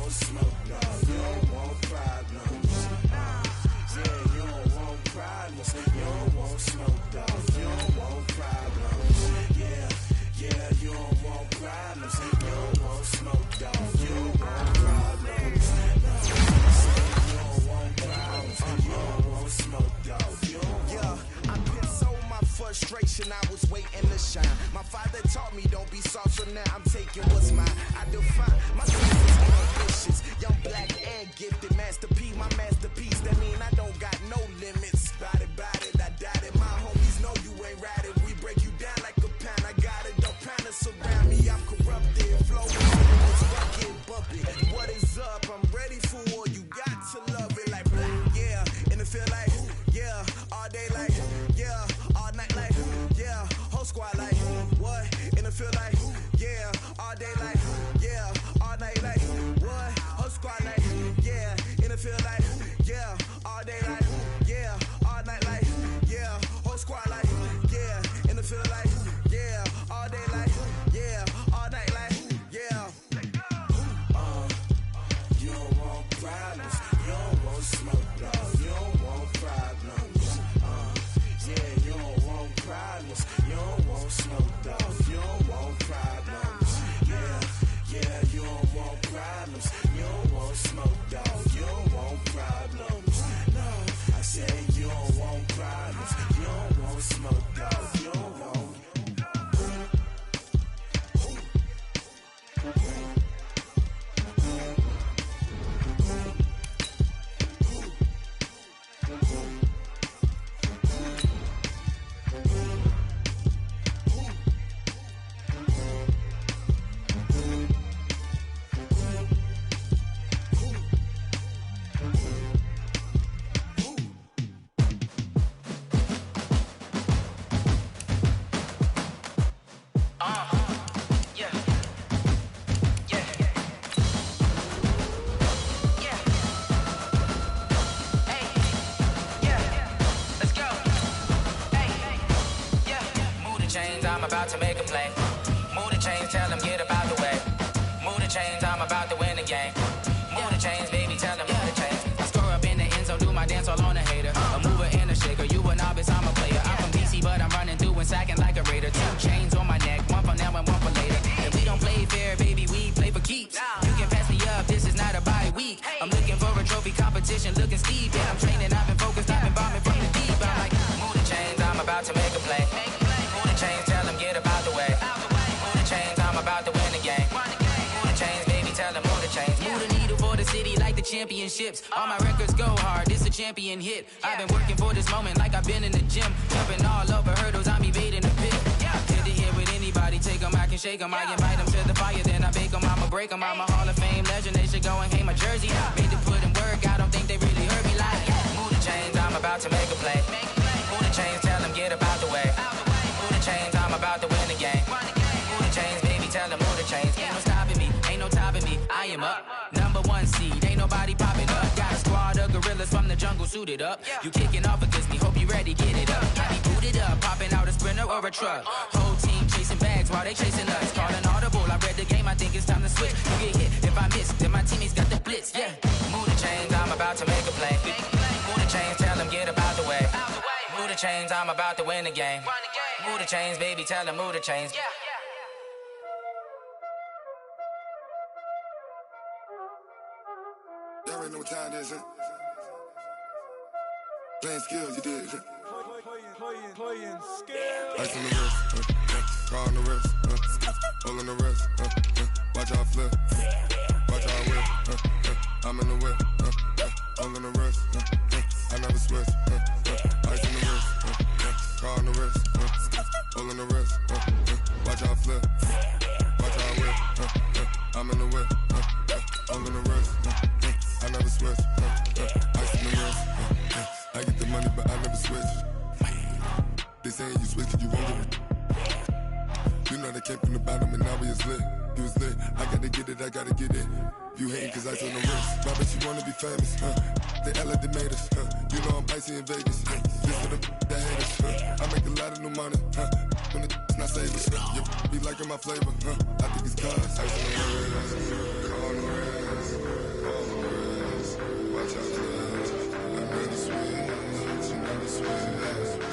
want smoke, dog. You don't want problems. No, I said you don't want problems. You don't want smoke, dog. You don't want. I'm about to make a play. Move the chains, tell them get about the way. Move the chains, I'm about to win the game. Move the chains, baby, tell them move the chains. I score up in the end zone, do my dance all on a hater. A mover and a shaker, you a novice, I'm a player. I'm from DC, but I'm running through and sacking like a raider. 2 chains on my neck, one for now and one for later. And we don't play fair, baby, we play for keeps. You can pass me up, this is not a bye week. I'm looking for a trophy competition, looking steep. And I'm training, I've been focused, I've been bombing from the deep. I'm like, move the chains, I'm about to make a play. Move the chains, tell them get about the way. Move the chains, I'm about to win the game. Move the chains, baby, tell them move the chains. Move the needle for the city like the championships. All my records go hard, this a champion hit. I've been working for this moment like I've been in the gym. Jumping all over hurdles, I'm evading the pit. Hit to hit with anybody, take them, I can shake them. I invite them to the fire, then I bake them, I'ma break them. I'm a Hall of Fame legend, they should go and hang my jersey. Made to put in work, I don't think they really heard me like. Move the chains, I'm about to make a play. Move the chains, tell them get about the way. Move the chains, I'm about to win the game. Move the chains, baby, tell them move the chains. Ain't no stopping me, ain't no topping me, I am up. #1 seed, ain't nobody popping up. Got a squad of gorillas from the jungle suited up. You kicking off against me, hope you ready, get it up. I be booted up, popping out a Sprinter or a truck. Whole team chasing bags while they chasing us. Calling audible, I read the game, I think it's time to switch. You get hit, if I miss, then my teammates got the blitz, yeah. Move the chains, I'm about to make a play. Move the chains, tell them get about the way. Move the chains, I'm about to win the game. Move the chains, baby, tell them move the chains. Y'all already know what time it is, huh? Playing skills, you did. Playing skills. Ice on the wrist, car on the wrist, hole in the wrist, watch how I flip, watch how I whip, I'm in the whip, hole in the wrist, I never switch, ice on the wrist, car on the wrist, hole in the wrist, watch how I flip, watch how I whip, I'm in the whip, hole in the wrist, I never switch, ice on the wrist, I get the money but I never switch. They saying you switch 'cause you won't get it. You know they came from the bottom and now we is lit. You was lit, I gotta get it, I gotta get it. You hating 'cause I told the wrist. Why bet you wanna be famous, They elevated us, You know I'm icy in Vegas, This for the that hate us, I make a lot of new money, When it's not savers, You be liking my flavor, I think it's cause ice on the wrist, on the wrist, on the wrist. Watch out, I never switch, you never switch.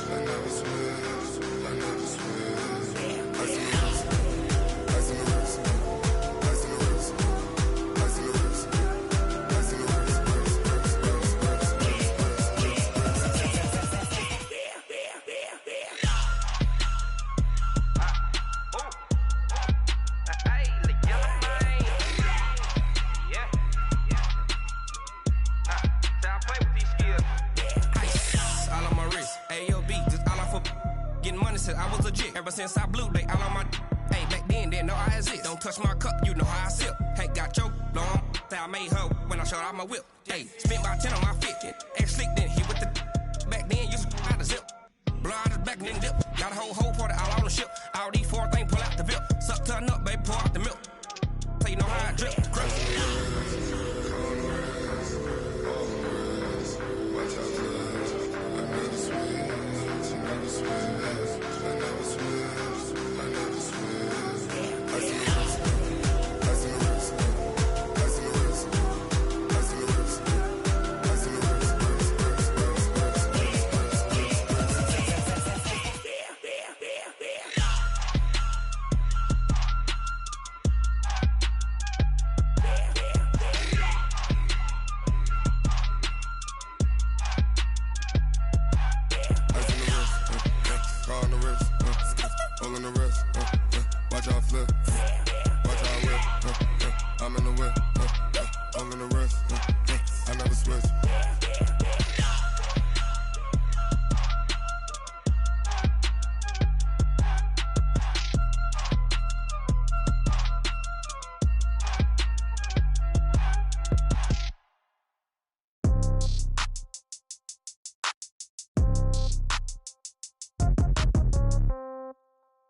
I never switch, I never switch. Ice on the wrist, ice on the wrist, ice on the wrist, ice on the wrist, ice on the wrist, I was legit. Ever since I blew, they all on my hey, back then, didn't know I exist. Don't touch my cup, you know how I sip. Hey, got choked, long. I made her when I showed out my whip. Hey, spent about 10 on my fit. Ex-slick, then hit with the back then, used to out the zip. Blow out his back, then dip. Got a whole party all on the ship. All these 4 things pull out the VIP. Suck, turn up, baby, pour out the milk. So you know how I drip. Crap.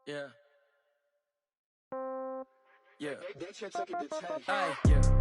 Yeah. Yeah.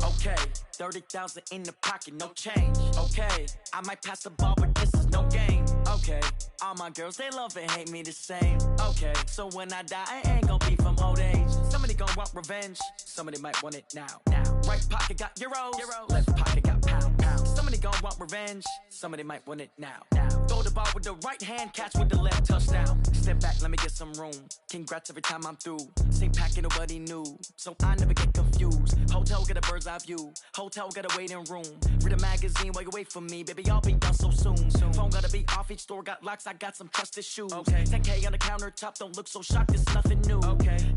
Okay. 30,000 in the pocket, no change. Okay. I might pass the ball, but this is no game. Okay. All my girls, they love and hate me the same. Okay. So when I die, I ain't gonna be from old age. Somebody gonna want revenge. Somebody might want it now. Right pocket got euros. Left pocket got pound. Somebody gonna want revenge. Somebody might want it now. Throw the ball with the right hand, catch with the left, touchdown. Step back, let me get some room. Congrats every time I'm through. Same packet, nobody knew. So I never get confused. Hotel get a bird's eye view. Hotel got a waiting room. Read a magazine while you wait for me. Baby, I'll be done so soon. Phone gotta be off, each store got locks. I got some trusted shoes. 10K on the countertop, don't look so shocked, it's nothing new.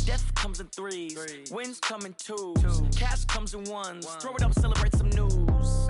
Death comes in threes. Wins come in twos. Cash comes in ones. Throw it up, celebrate some news.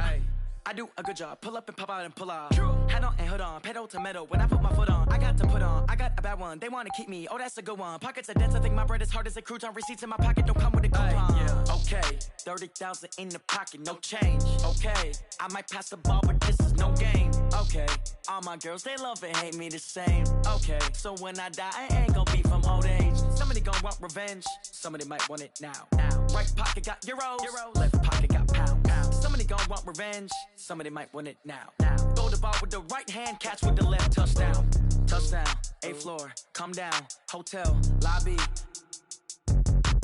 I do a good job. Pull up and pop out and pull out. Head on and hood on. Pedal to metal. When I put my foot on, I got to put on. I got a bad one. They want to keep me. Oh, that's a good one. Pockets are dense. I think my bread is hard as a crouton. Receipts in my pocket don't come with a coupon. Okay. 30,000 in the pocket. No change. Okay. I might pass the ball, but this is no game. Okay. All my girls, they love and hate me the same. Okay. So when I die, I ain't gonna be from old age. Somebody gonna want revenge. Somebody might want it now. Right pocket got euros. Left pocket got pound. Somebody gonna want revenge. Somebody might want it now. Throw the ball with the right hand, catch with the left, touchdown. Touchdown, 8th floor, come down. Hotel, lobby.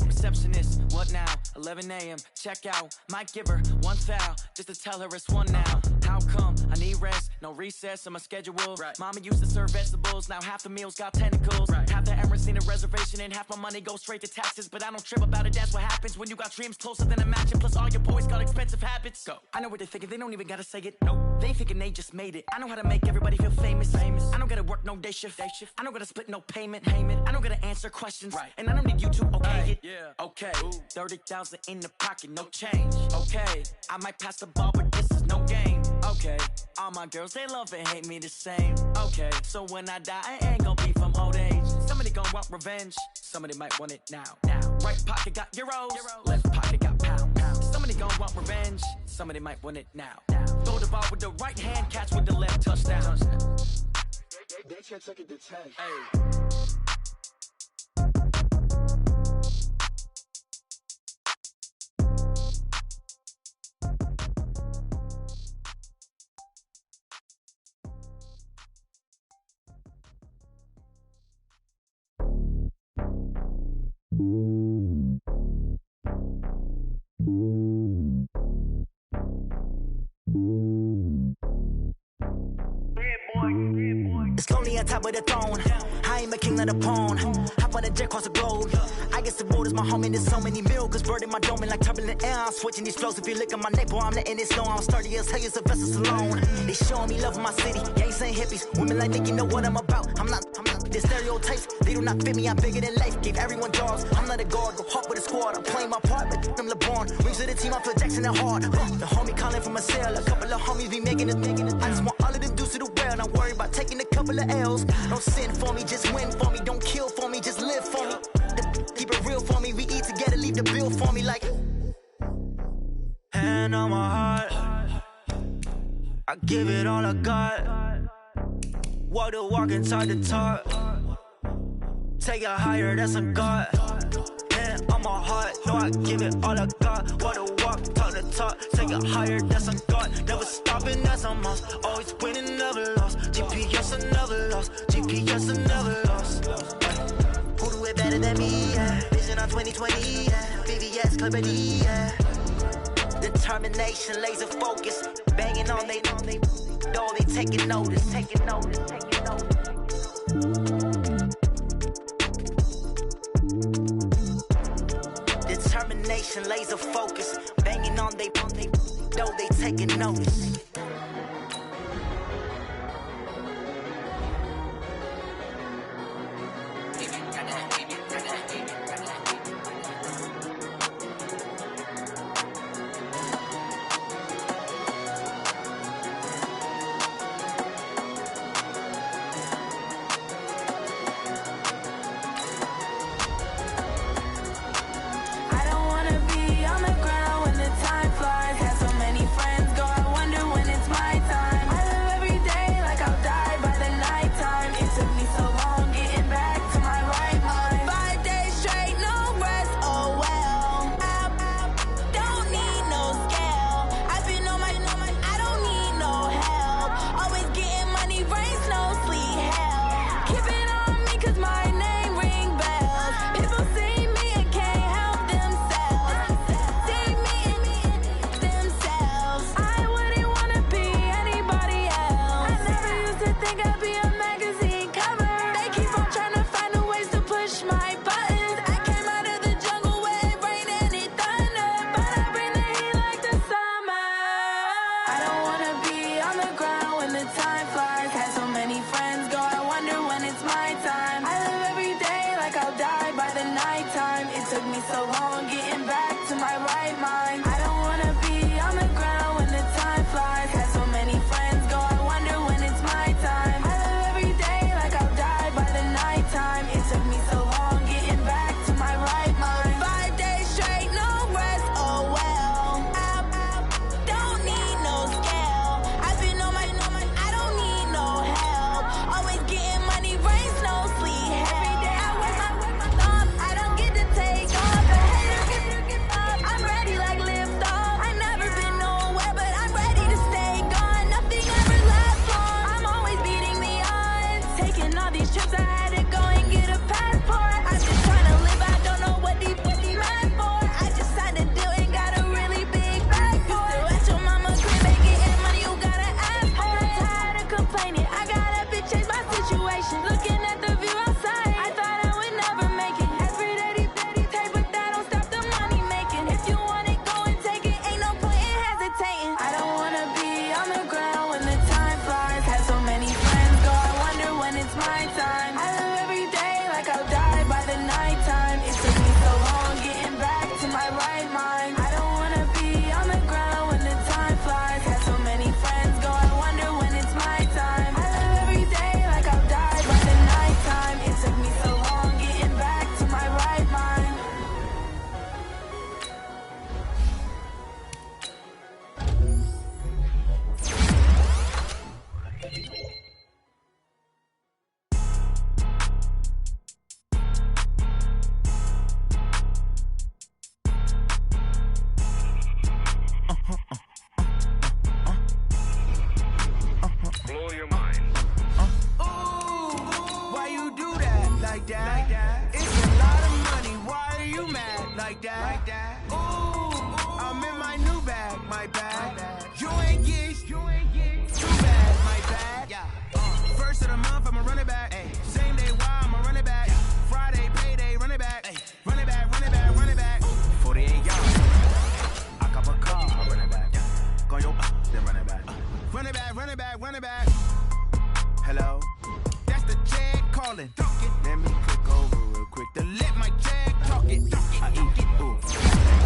Receptionist, what now? 11 a.m., check out. Might give her one foul, just to tell her it's one now. How come? I need rest, no recess in my schedule. Mama used to serve vegetables, now half the meals got tentacles. Half the Emirates need a reservation and half my money goes straight to taxes. But I don't trip about it, that's what happens when you got dreams closer than a match. And plus all your boys got expensive habits. Go. I know what they're thinking, they don't even gotta say it. Nope. They thinking they just made it. I know how to make everybody feel famous. I don't gotta work no day shift. I don't gotta split no payment. I don't gotta answer questions. And I don't need you to okay it. Okay, 30,000 in the pocket, no change. Okay, I might pass the ball, but this is no game. Okay, all my girls, they love and hate me the same. Okay, so when I die, I ain't gonna be from old age. Somebody gonna want revenge. Somebody might want it now. Right pocket got euros. Left pocket got pound. Somebody gonna want revenge. Somebody might want it now. Throw the ball with the right hand, catch with the left, touchdown. They can't take it to 10. It's lonely on top of the throne. I ain't a king of the pawn. Hop on a jet across the globe. I guess the road is my home and there's so many miracles burning my dome and like turbulent air. I'm switching these flows. If you look at my neck, boy, I'm letting it snow. I'm sturdy as hell, as a vessel alone. They showing me love in my city. Gangs ain't hippies. Women like Nicky know what I'm about. I'm not the stereotypes. They do not fit me. I'm bigger than life. Gave everyone jobs. I'm not a guard. Go hard with a squad. I'm playing my part, but I'm LeBron. Rings to the team. I feel Jackson and hard. The homie calling from a cell. A couple of homies be making it. I just want all of them dudes to do well. Not worry about taking a couple of L's. Don't sin for me, just win for me. Don't kill for me, just live for me. Keep it real for me. We eat together, leave the bill for me like. Hand on my heart, I give it all I got. Walk the walk inside the talk. Take it higher, that's a God. Hand on my heart, no, I give it all I got. Walk the walk, talk the talk. Take it higher, that's a God. Never stopping, that's a must. Always winning, never lost. GPS, I never lost. GPS, I never lost. Who do it better than me? Yeah. Vision on 2020. Yeah. VVS, Clarity. Yeah. Determination, laser focus. Banging on they door, they taking notice. Taking notice. Taking notice. Determination, laser focus. Banging on they door, they taking notice. I don't wanna be on the ground when the time flies. Had so many friends go, I wonder when run it back. Hello? That's the Jag calling. Let me click over real quick to let my Jag talk it. I eat it. Ooh.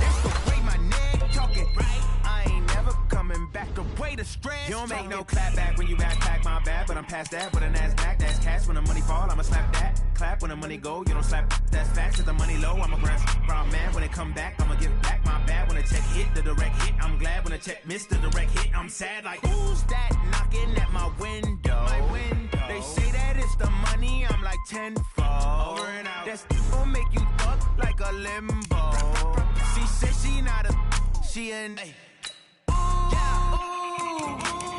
That's the way my neck talking. Right? I ain't never coming back the way the stress. You don't make no clap back when you backpack, my bad. But I'm past that with a NASDAQ. That's cash when the money fall. I'ma slap that. Clap when the money go. You don't slap. That's fast. Cause the money low. I'ma grab brown man when it come back. I'ma give back my bad when the check hit the direct hit. I'm glad when the check missed the direct hit. I'm sad like who's that knocking at my window? They say that it's the money. I'm like tenfold. Over and out. That's gon' make you fuck like a limbo. She said she not a. She an.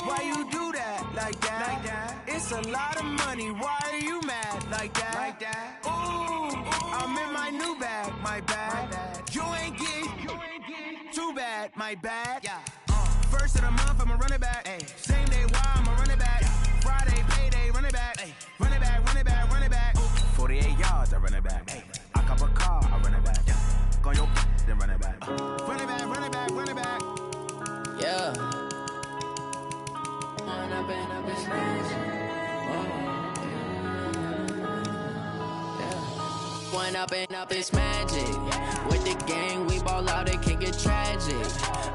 Why you do that like that? It's a lot of money. Why are you mad like that? Ooh, I'm in my new bag, my bad. You ain't get too bad, my bad. First of the month, I'ma run it back. Same day, why I'ma run it back. Friday, payday, run it back. Run it back, run it back, run it back. 48 yards, I run it back. I cop a car, I run it back. Go on your then run it back. Run it back, run it back, run it back. Yeah. One up and up, it's magic. With the gang, we ball out, it can get tragic.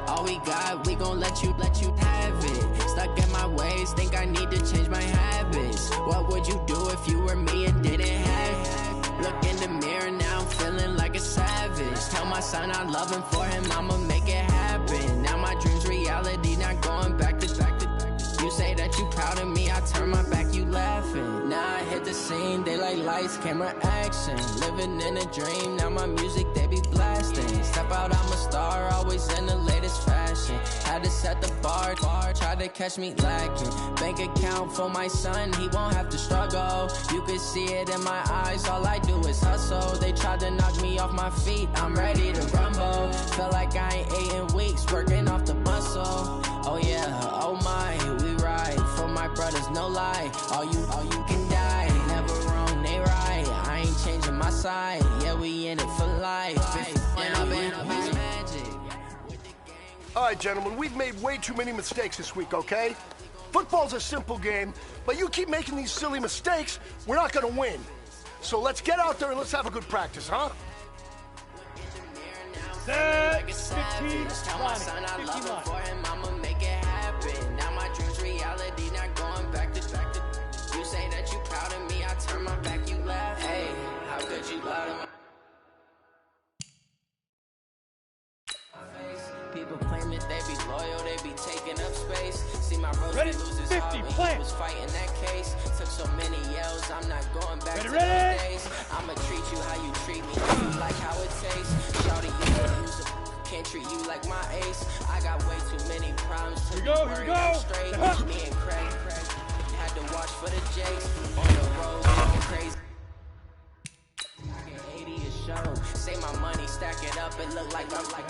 All we got, we gon' let you have it. Stuck in my ways, think I need to change my habits. What would you do if you were me and didn't have it? Look in the mirror, now I'm feeling like a savage. Tell my son I love him, for him I'ma make it happen. Now my dream's reality, not going back to. You say that you proud of me, I turn my back, you laughing. Now I hit the scene, they like lights, camera, action. Living in a dream, now my music, they be blasting. Step out, I'm a star, always in the latest fashion. Had to set the bar, tried to catch me lacking. Bank account for my son, he won't have to struggle. You can see it in my eyes, all I do is hustle. They tried to knock me off my feet, I'm ready to rumble. Feel like I ain't ate in weeks, working off the muscle. Oh yeah, oh my, we ride for my brothers, no lie. All you can die, never wrong, they right. I ain't changing my side, yeah, we in it for life. All right, gentlemen, we've made way too many mistakes this week, okay? Football's a simple game, but you keep making these silly mistakes, we're not gonna win. So let's get out there and let's have a good practice, huh? Set 15 for him, I'ma make it happen. Now my dream's reality, not going back to. You say that you proud of me, I turn my back, you laugh. Hey, how could you lie to my face? People claim that they be loyal, they be taking up space. See my road lose his heart when he was fighting that case. Took so many yells, I'm not going back to those days. I'ma treat you how you treat me, you like how it tastes. Shawty, you can use it. Can't treat you like my ace. I got way too many problems to be worried out straight. Me and Craig had to watch for the Jakes on the road, going crazy. 80 a show. Say my money, stack it up, it look like I'm like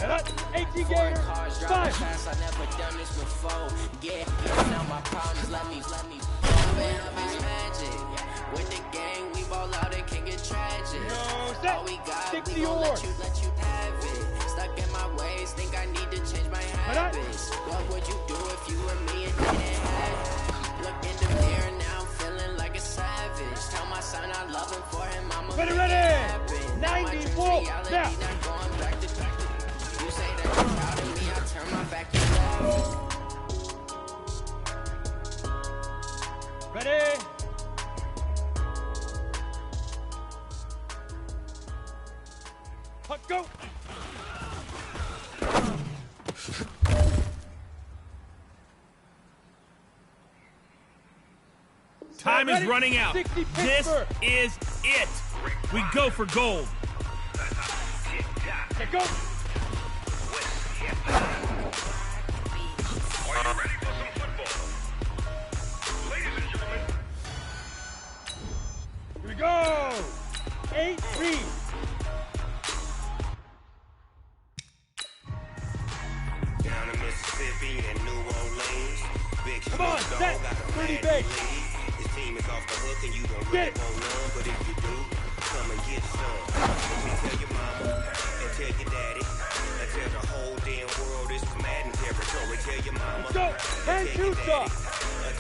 18 foreign cars driving fast. I never done this before. Yeah, now my problems let me. It's magic. With the gang, we ball out, it can get tragic. All we got, we gon' let you have it. Stuck in my ways, think I need to change my habits. What would you do if you were me and didn't have it? Look in the mirror, now I'm feeling like a savage. Tell my son I love him, for him I'ma make it happen. 94, now. Not going back to. You say that you're proud of me, I turn my back to that. Ready? Go! Time is running out. This is it. We go for gold. Okay, go! Are you ready for some football? Ladies and gentlemen. Here we go! 8-3. Down in Mississippi and New Orleans. Big Come on, set 30 base. His team is off the hook and you don't really want none, but if you do, come and get some. Let me tell your mama and tell your daddy and tell the whole damn world this is Madden territory. Tell your mama and tell your daddy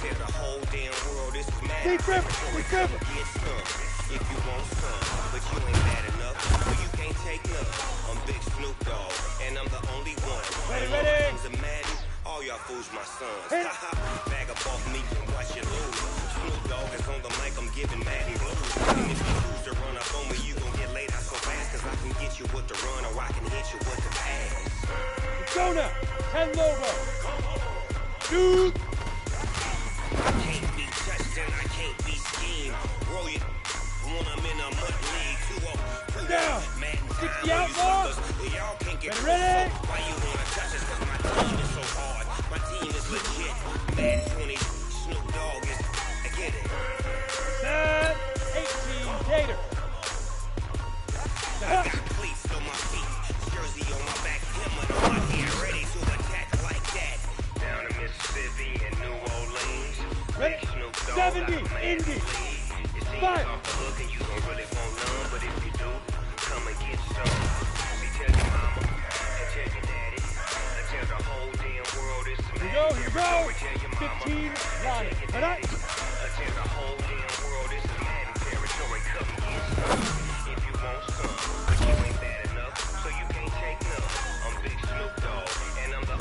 tell the whole damn world this is mad. Deep river, deep river. Get some if you want some, but you ain't bad enough, so you can't take none. I'm Big Snoop Dogg, and I'm the only one. Ready. Things are mad. All y'all fools my sons. Bag up off me and watch you lose. Snoop Dogg is on the mic, I'm giving mad and blues. And if you choose to run up on me, you gon' get laid out so fast, cause I can get you with the run or I can hit you with the pass. Go now. 10 logo. Dude. I can't be touched and I can't be schemed. Roll you when I'm in a mud league. 2-0. Down. 60 outlaws. Y'all can't get ready. Why you wanna touch us? Cause my team is so hard. My team is legit. Mad 20. Snoop Dogg is. I get it. 18 Gator. I got cleats on my feet, jersey on my back, helmet on my head, ready to attack like that. Down in Mississippi and New Orleans, Ready. Snoop Dogg 70 Indy. It seems Five. off the hook and you don't really want none, but if you do, come and get some. See, tell your mama and tell your daddy, and tell the whole damn world it's Here we go, here we go. Tell your mama, 15 line. tell the whole damn world it's Madden territory. Come and get some. If you want some, you ain't bad enough, so you can't take none. I'm Big Snoop Dogg, and I'm the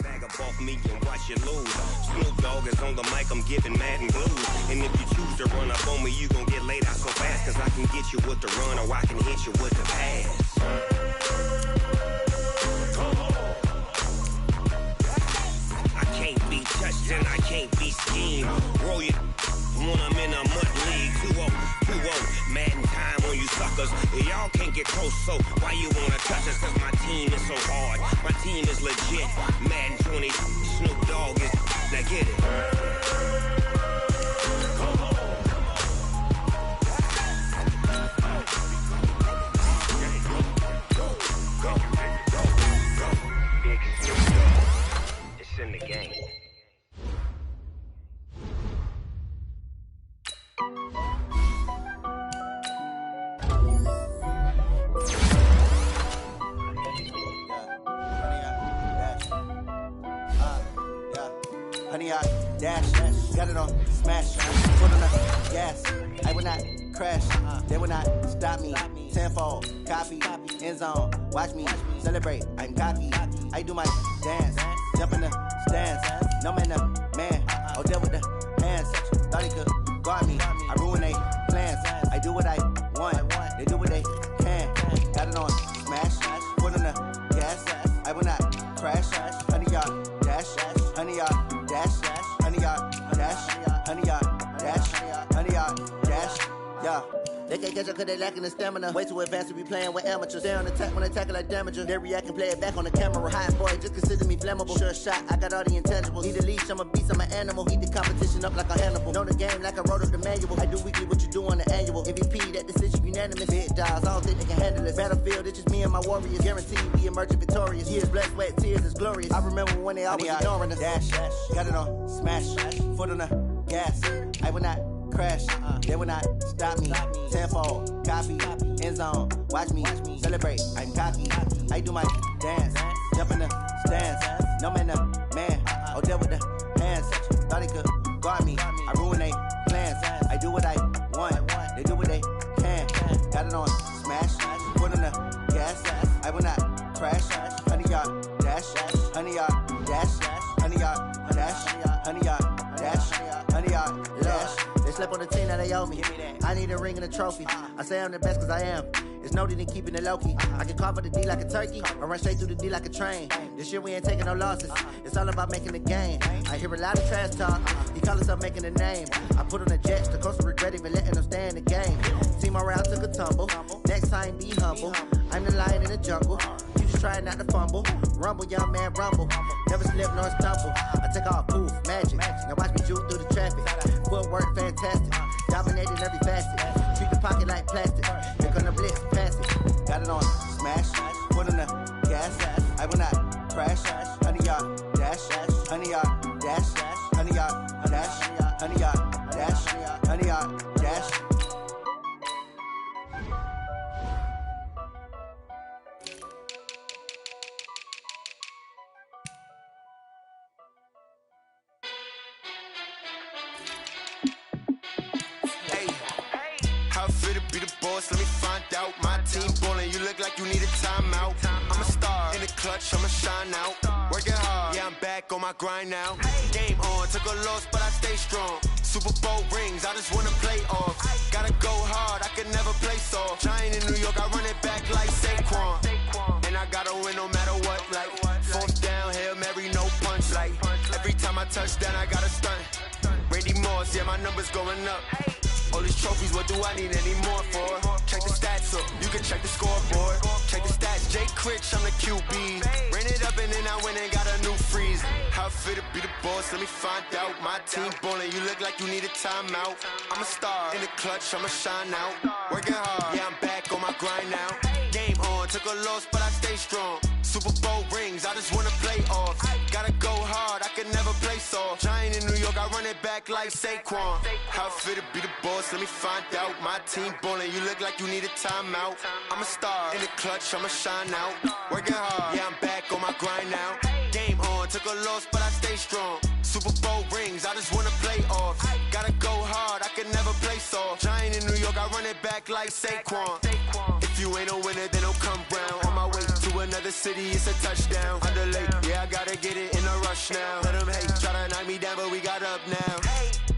bag up off me and watch you lose. Snoop Dogg is on the mic, I'm giving mad and blues. And if you choose to run up on me, you gon' get laid out so fast, cause I can get you with the run or I can hit you with the pass. I can't be touched and I can't be schemed. Roll you when I'm in a mud league. 2-0, 2-0. Madden time on you suckers. Y'all can't get close, so why you wanna touch us? Cause my team is so hard. My team is legit. Madden 20. Snoop Dogg is. Now get it. Big Snoop Dogg. It's in the game. Honey, I dash, got it on smash, foot on the gas. I will not crash, they will not stop me. Tenfold, copy, end zone, watch me celebrate. I'm cocky, I do my dance, jump in the stands. No man, the man, oh deal with the hands. Thought he could guard me, I ruin they plans. I do what I want, they do what they can. Got it on smash, foot on the gas. I will not crash, honey, y'all dash, honey, y'all dash, honey, y'all dash, honey, y'all dash, honey, y'all dash, yeah. They can't catch up cause they lacking the stamina. Way too advanced to be playing with amateurs. Stay on attack when I tackle like damager. They react and play it back on the camera. Hot boy, just consider me flammable. Sure shot, I got all the intangibles. Need a leash, I'm a beast, I'm an animal. Heat the competition up like a Hannibal. Know the game like I wrote up the manual. I do weekly what you do on the annual. MVP, that decision unanimous. Big dials, I don't think they can handle it. Battlefield, it's just me and my warriors. Guaranteed we emerging victorious. Years, blood, sweat, tears is glorious. I remember when they always ignoring us. Dash, got it on smash, foot on the gas. I will not crash, they will not stop me. Tenfold, copy, end zone, watch me celebrate. I'm cocky, I do my dance, jump in the stands. No man, the man, oh deal with the hands. Thought he could guard me, I ruin they plans. I do what I want, they do what they can. Got it on smash, foot on the gas. I will not crash, honey, y'all dash, honey, y'all dash, honey, y'all dash, honey, y'all dash, honey, y'all dash. They slept on the team that they owe me. I need a ring and a trophy. I say I'm the best cause I am. It's no need in keeping it low-key. I can carve up the D like a turkey or run straight through the D like a train. This year we ain't taking no losses. It's all about making the game. I hear a lot of trash talk. He call himself making a name. I put on the jets. The coach will regret even letting them stay in the game. Team around took a tumble. Next time be humble. I'm the lion in the jungle. You just trying not to fumble. Rumble, young man, rumble. Never slip nor stumble. I take off poof, magic. Now watch me juke through the traffic. Footwork fantastic. Dominating every facet. Treat the pocket like plastic. Here come the blitz, pass it. Got it on smash. Foot on the gas. I will not crash. Honey, y'all dash. Honey, y'all dash. Honey, y'all dash. Honey, y'all dash. Honey, y'all dash. boss, let me find out. My team ballin', you look like you need a timeout. I'm a star, in the clutch, I'ma shine out. Working hard, yeah, I'm back on my grind now. Game on, took a loss, but I stay strong. Super Bowl rings, I just wanna play off. Gotta go hard, I can never play soft. Giant in New York, I run it back like Saquon. And I gotta win no matter what, like fourth down, Hail Mary, no punch. Like every time I touch down, I gotta stunt. Randy Moss, yeah, my numbers going up. All these trophies, what do I need any more for? Check the stats up, you can check the scoreboard. Check the stats, Jay Critch, I'm the QB. Ran it up and then I went and got a new freeze. How fit to be the boss, let me find out. My team ballin', you look like you need a timeout. I'm a star, in the clutch, I'ma shine out. Working hard, yeah, I'm back on my grind now. Game on, took a loss, but I stay strong. Super Bowl rings, I just wanna play off. Gotta go hard, I can never play soft. Giant in New York, I run it back like Saquon. How fit to be the boss, let me find out. My team ballin', you look like you need a timeout. I'm a star, in the clutch, I'ma shine out. Working hard, yeah, I'm back on my grind now. Game on, took a loss, but I stay strong. Super Bowl rings, I just wanna play off. Gotta go hard, I can never play soft. Giant in New York, I run it back like Saquon. If you ain't a winner, then don't come round. On my way to another city, it's a touchdown. Underlay, yeah, I gotta get it in a rush now. Let them hate, try to knock me down, but we got up now.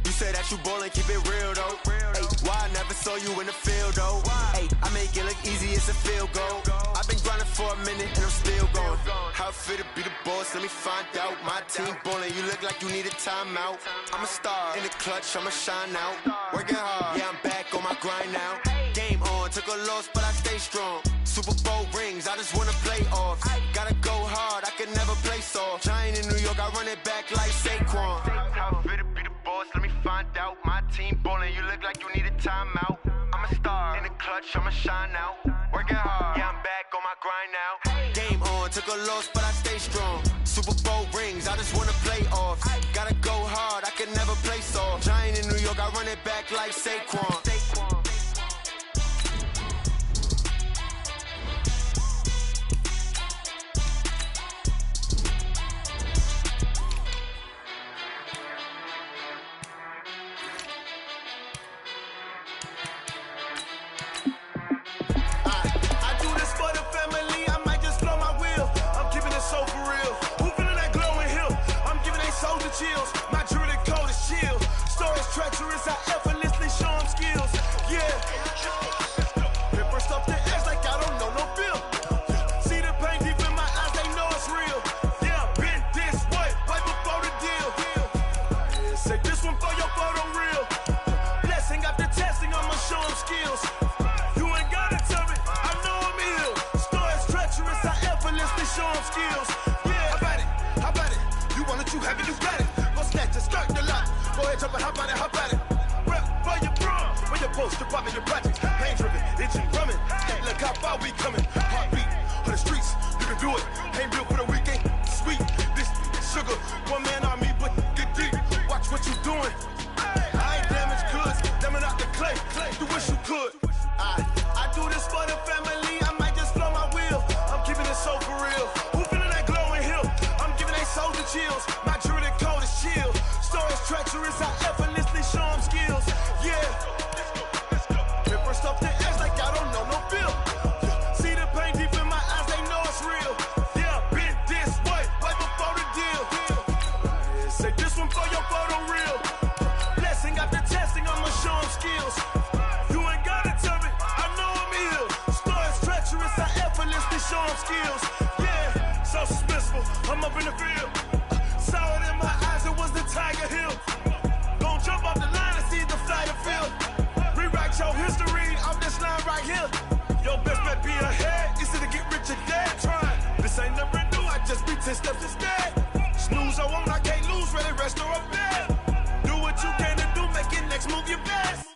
You say that you ballin', keep it real though. Ay, why I never saw you in the field though? Ay, I make it look easy, it's a field goal. I've been grinding for a minute and I'm still going. How fit to be the boss, let me find out. My team ballin', you look like you need a timeout. I'm a star, in the clutch, I'ma shine out. Working hard, yeah, I'm back on my grind now. Game on, took a loss, but I stay strong. Super Bowl rings, I just wanna play off. Gotta go hard, I can never play soft. Giant in New York, I run it back like Saquon. How fit to be the boss, let me find out. My team ballin', you look like you need a timeout. I'm a star, in the clutch, I'ma shine out. Working hard, yeah, I'm back on my grind now. Game on, took a loss, but I stay strong. Super Bowl rings, I just wanna play off. Gotta go hard, I can never play soft. Giant in New York, I run it back like Saquon. Chills. My jewelry code is chill. Stories treacherous, I effortlessly show them skills. Yeah. Pepper stuff the edge like I don't know no bill. See the pain deep in my eyes, they know it's real. Yeah, been this way, right before the deal. Say this one for your photo real. Blessing after testing, I'ma show them skills. You ain't gotta tell me, I know I'm ill. Stories treacherous, I effortlessly show them skills. Yeah, how about it? How about it? You want it, you have it, you got it. Go snatch it, start the lot. Go ahead, jump it, hop on it, hop on it. Rep for your bro, for your post, your pop in your project. Pain driven, itching, drumming. Look how far we coming. Heartbeat on the streets, you can do it. Ain't built for the weekend. Sweet, this sugar. One man on me, but get deep. Watch what you doing. I ain't damaged goods, damn it out the clay. You wish you could. I do this for the family. I might just blow my wheel. I'm keeping it so for real. Who feeling that glowing hill? I'm giving they soldier chills. My jewelry code is chill. Stories treacherous, I effortlessly show them skills. Yeah. Pepper stuff the edge like I don't know no bill. See the pain deep in my eyes, they know it's real. Yeah, been this way, right before the deal. Say this one for your photo real. Blessing after testing, I'ma show them skills. You ain't gotta tell me, I know I'm ill. Stories treacherous, I effortlessly show them skills. Yeah, so suspenseful, I'm up in the field. Saw it in my eyes, it was the Tiger Hill. Gon' jump off the line and see the flight of field. Rewrite your history off this line right here. Your best bet be ahead, easy to get rich or dead trying. This ain't never new, I just be 10 steps instead. Snooze I won't, I can't lose, ready, rest or a bed. Do what you can to do, make it next move your best.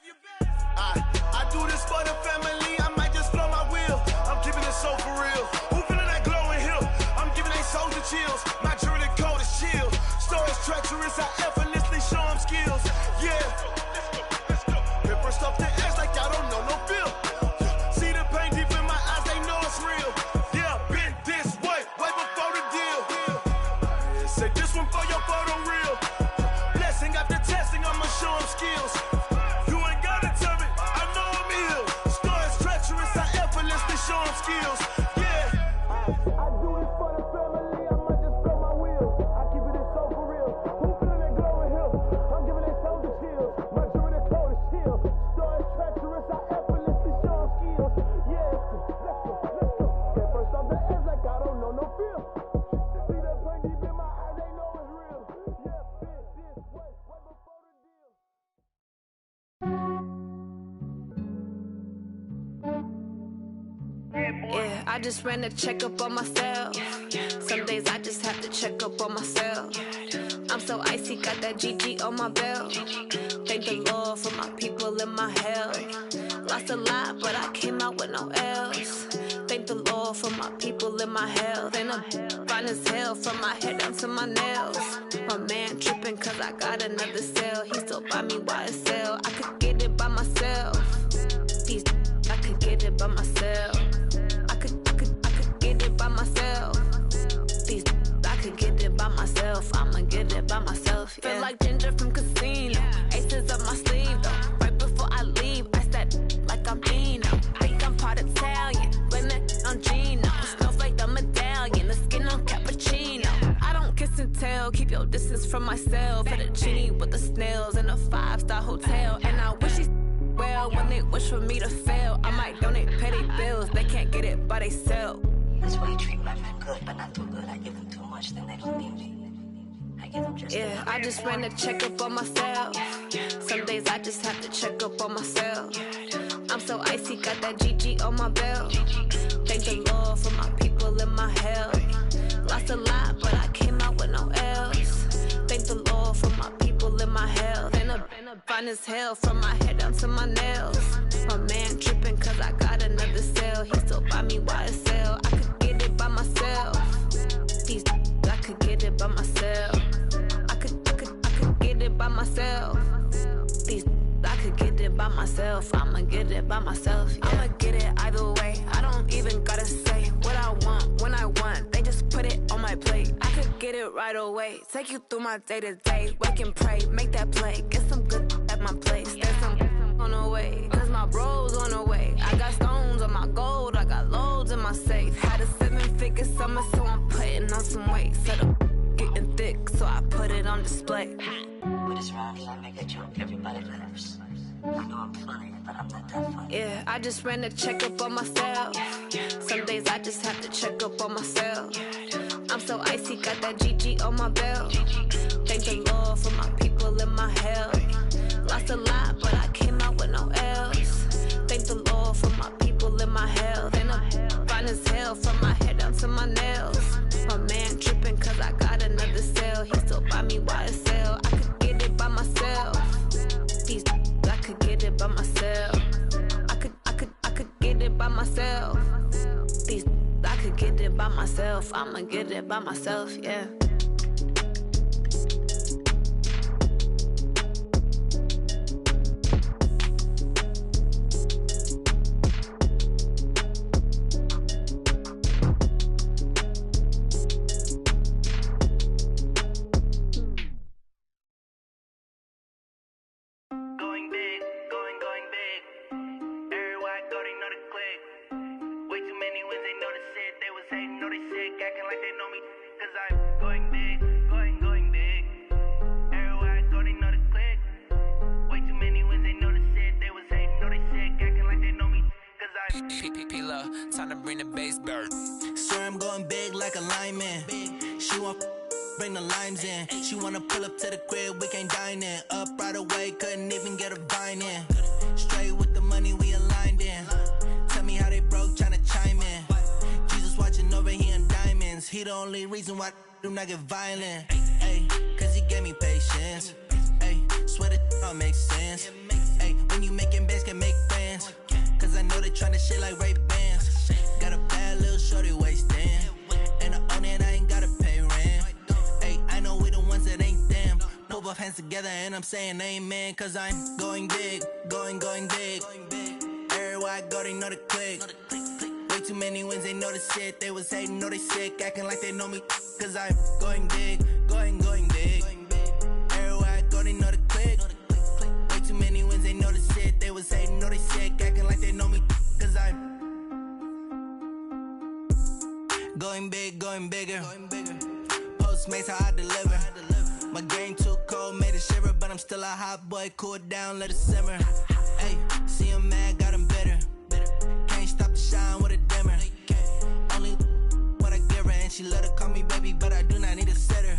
I do this for the family, I might just blow my wheel. I'm keeping it so for real. Who feeling that glowing hill? I'm giving they soldier chills. My jewelry code is chill. Stories treacherous, I effortlessly show them skills. Yeah. Pepper stuff the edge like I don't know no bill. See the pain deep in my eyes, they know it's real. Yeah, been this way, way before the deal. Say this one for your photo real. Blessing after testing, I'ma show them skills. You ain't gotta tell me, I know I'm ill. Stories just ran a checkup on myself. Some days I just have to check up on myself. I'm so icy, got that GG on my belt. Thank the Lord for my people in my health. Lost a lot, but I came out with no L's. Thank the Lord for my people in my health. And I'm fine as hell from my head down to my nails. My man tripping cause I got another cell. He still buy me YSL. I could get it by myself. These I could get it by myself. I could get it by myself. These I could get it by myself. I'ma get it by myself. Yeah. Feel like Ginger from Casino. Aces up my sleeve though. Right before I leave, I said like I'm Dino. Think I'm part Italian. Blame it on Gino. Snowflake the medallion. The skin on cappuccino. I don't kiss and tell. Keep your distance from myself. For the genie with the snails in a 5-star hotel. And I wish he's well when they wish for me to fail. I might donate petty bills. They can't get it by they sell. That's why you treat my friend good, but not too good. I give them too much, then they don't need me. I give them just yeah, I just ran a checkup on myself. Some days I just have to check up on myself. I'm so icy, got that GG on my belt. Thank the Lord for my people in my health. Lost a lot, but I came out with no L's. Thank the Lord for my people in my health. And I'm fine as hell from my head down to my nails. My man tripping cause I got another cell. He still buy me YSL. I could get it by myself. These I could get it by myself. I could get it by myself. These I could get it by myself. I'ma get it by myself. Yeah. I'ma get it either way. I don't even gotta say what I want when I want. They just put it on my plate. I could get it right away. Take you through my day to day. Wake and pray, make that play. Get some good at my place. There's some on the way. Cause my bro's on the way. I got stones on my gold. I got loads in my safe. Had a 7-figure summer, so I'm putting on some weight. Set up getting thick, so I put it on display. With this round, I make a joke, everybody laughs. I know I'm funny, but I'm not that funny. Yeah, I just ran a checkup on myself. Some days I just have to check up on myself. I'm so icy, got that GG on my belt. Thank the Lord for my people in my health. Lost a lot, but I came out with no L's. Thank the Lord for my people in my health. And I'm fine as hell from my head down to my nails. My man tripping cause I got another cell. He still buy me YSL. I could get it by myself. These I could get it by myself. I could get it by myself. These I could get it by myself. I'ma get it by myself, yeah. Time to bring the bass bird. Swear I'm going big like a lineman. She want bring the limes in. She wanna pull up to the crib, we can't dine in. Up right away, couldn't even get a vine in. Straight with the money, we aligned in. Tell me how they broke, tryna chime in. Jesus watching over here in diamonds. He the only reason why do not get violent. Ay, cause he gave me patience. Ay, swear that all makes sense. Ay, when you making bands, can make friends. Cause I know they tryna shit like Ray-Bans. Got a bad little shorty wasting. And I own it, I ain't gotta pay rent. Ay, I know we the ones that ain't them. Pull both hands together and I'm saying amen. Cause I'm going big, going big. Everywhere I go, they know the click. Way too many wins, they know the shit. They was hating, know they sick, acting like they know me. Cause I'm going big, going big. Everywhere I go, they know the click. Way too many wins, they know the shit. They was hating, know they sick, acting like they know me. Cause I'm going big, going bigger. Postmates, how I deliver. My game too cold, made it shiver. But I'm still a hot boy, cool it down, let it simmer. Hey, see him mad, got him bitter. Can't stop the shine with a dimmer. Only what I give her, and she let her call me baby, but I do not need a sitter.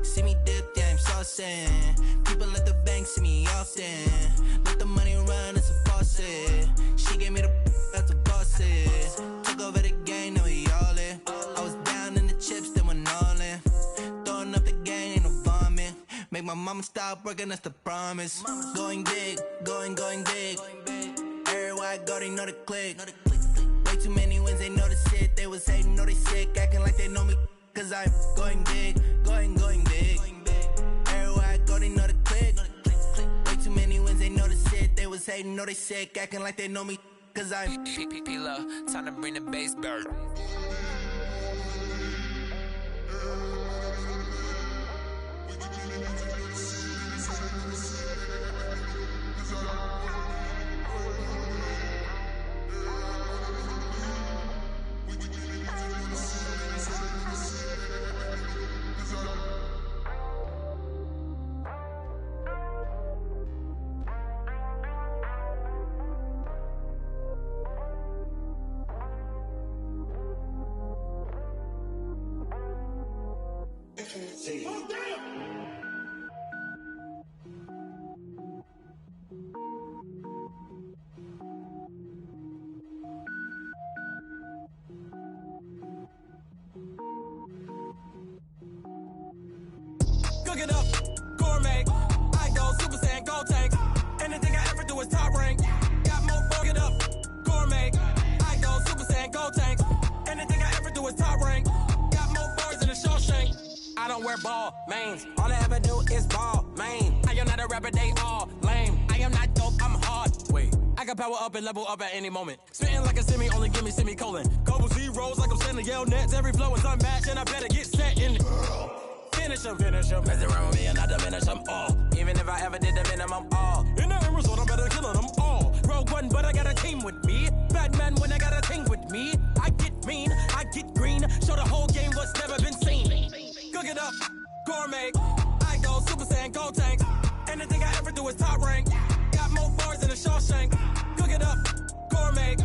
See me dip, yeah, I'm saucing. People at the bank see me often. Let the money run, it's a faucet. She gave me the that's a boss. Took over the my mama stop working, that's the promise. Going big, going big. Everywhere I go, they know the click. Way too many wins, they know the shit. They was hating, know they sick, acting like they know me. Cause I'm going big, going big. Everywhere I go, they know the click. Way too many wins, they know the shit. They was hating, know they sick, acting like they know me. Cause I'm P-P-P-Lo, time to bring the bass back. Cook it up, gourmet. I go Super Saiyan, go tank. Anything I ever do is top rank. Got more cook it up, gourmet. I go Super Saiyan, go tank. Anything I ever do is top rank. Got more bars than a Shawshank. I don't wear ball mains. All I ever do is ball main. I am not a rapper, they all lame. I am not dope, I'm hard. Wait, I can power up and level up at any moment. Spitting like a semi, only give me semicolon. Couple zeros like I'm sending yell nets. Every flow is unmatched and I better get set in. Finish them. Mess around with me and I diminish them all. Even if I ever did the minimum all. In the result, I'm better killing them all. Rogue One, but I got a team with me. Batman when I got a team with me. I get mean, I get green. Show the whole game what's never been seen. Cook it up, gourmet. I go Super Saiyan, go tank. Anything I ever do is top rank. Got more bars than a Shawshank. Cook it up, gourmet.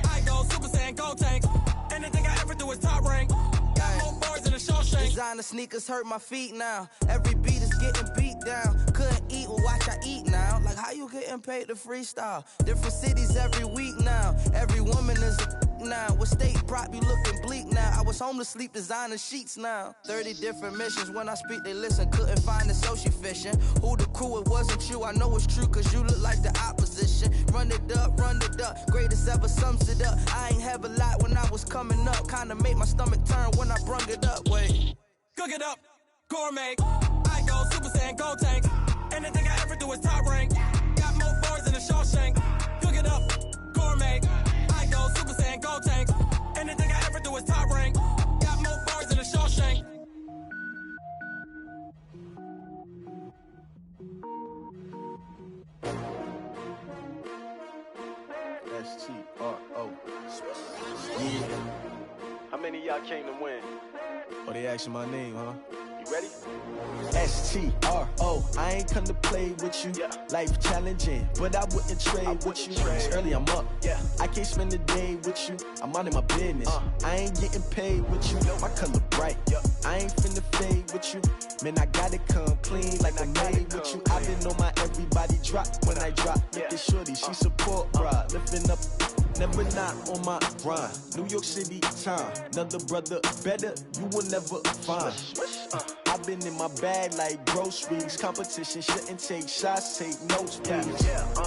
I go Super Saiyan, go tank. Anything I ever do is top rank. Got more bars than a Shawshank. Designer sneakers hurt my feet now. Every beat is getting beat down. Couldn't eat, well watch I eat now. Like how you getting paid to freestyle? Different cities every week now. Every woman is a now. With state prop, you looking bleak now. I was home to sleep, designer sheets now. 30 different missions. When I speak, they listen. Couldn't find it, so she fishing. Who the crew, it wasn't you. I know it's true, cause you look like the opposition. Run it up. Greatest ever sums it up. I ain't have a lot when I was coming up. Kinda made my stomach turn when I brung it up. Wait. Cook it up, gourmet. I go Super Saiyan, go tank. Anything I ever do is top rank. Got more bars than a Shawshank. Cook it up, gourmet. I go Super Saiyan, go tank. Anything I ever do is top rank. Got more bars than a Shawshank. S-T-R-O. Yeah. How many of y'all came to win? Oh, they asking my name, huh? You ready? S-T-R-O. I ain't come to play with you. Yeah. Life challenging, but I wouldn't trade with you. It's early, I'm up. Yeah. I can't spend the day with you. I'm minding my business. I ain't getting paid with you. My color bright. I ain't finna fade with you. Man, I gotta come clean like I'm made with you. I've been on my everybody drop when I drop. Look at shorty, she support, bruh. Lifting up. Never not on my grind. New York City time. Another brother better, you will never find. I've been in my bag like groceries. Competition shouldn't take shots, take notes, please.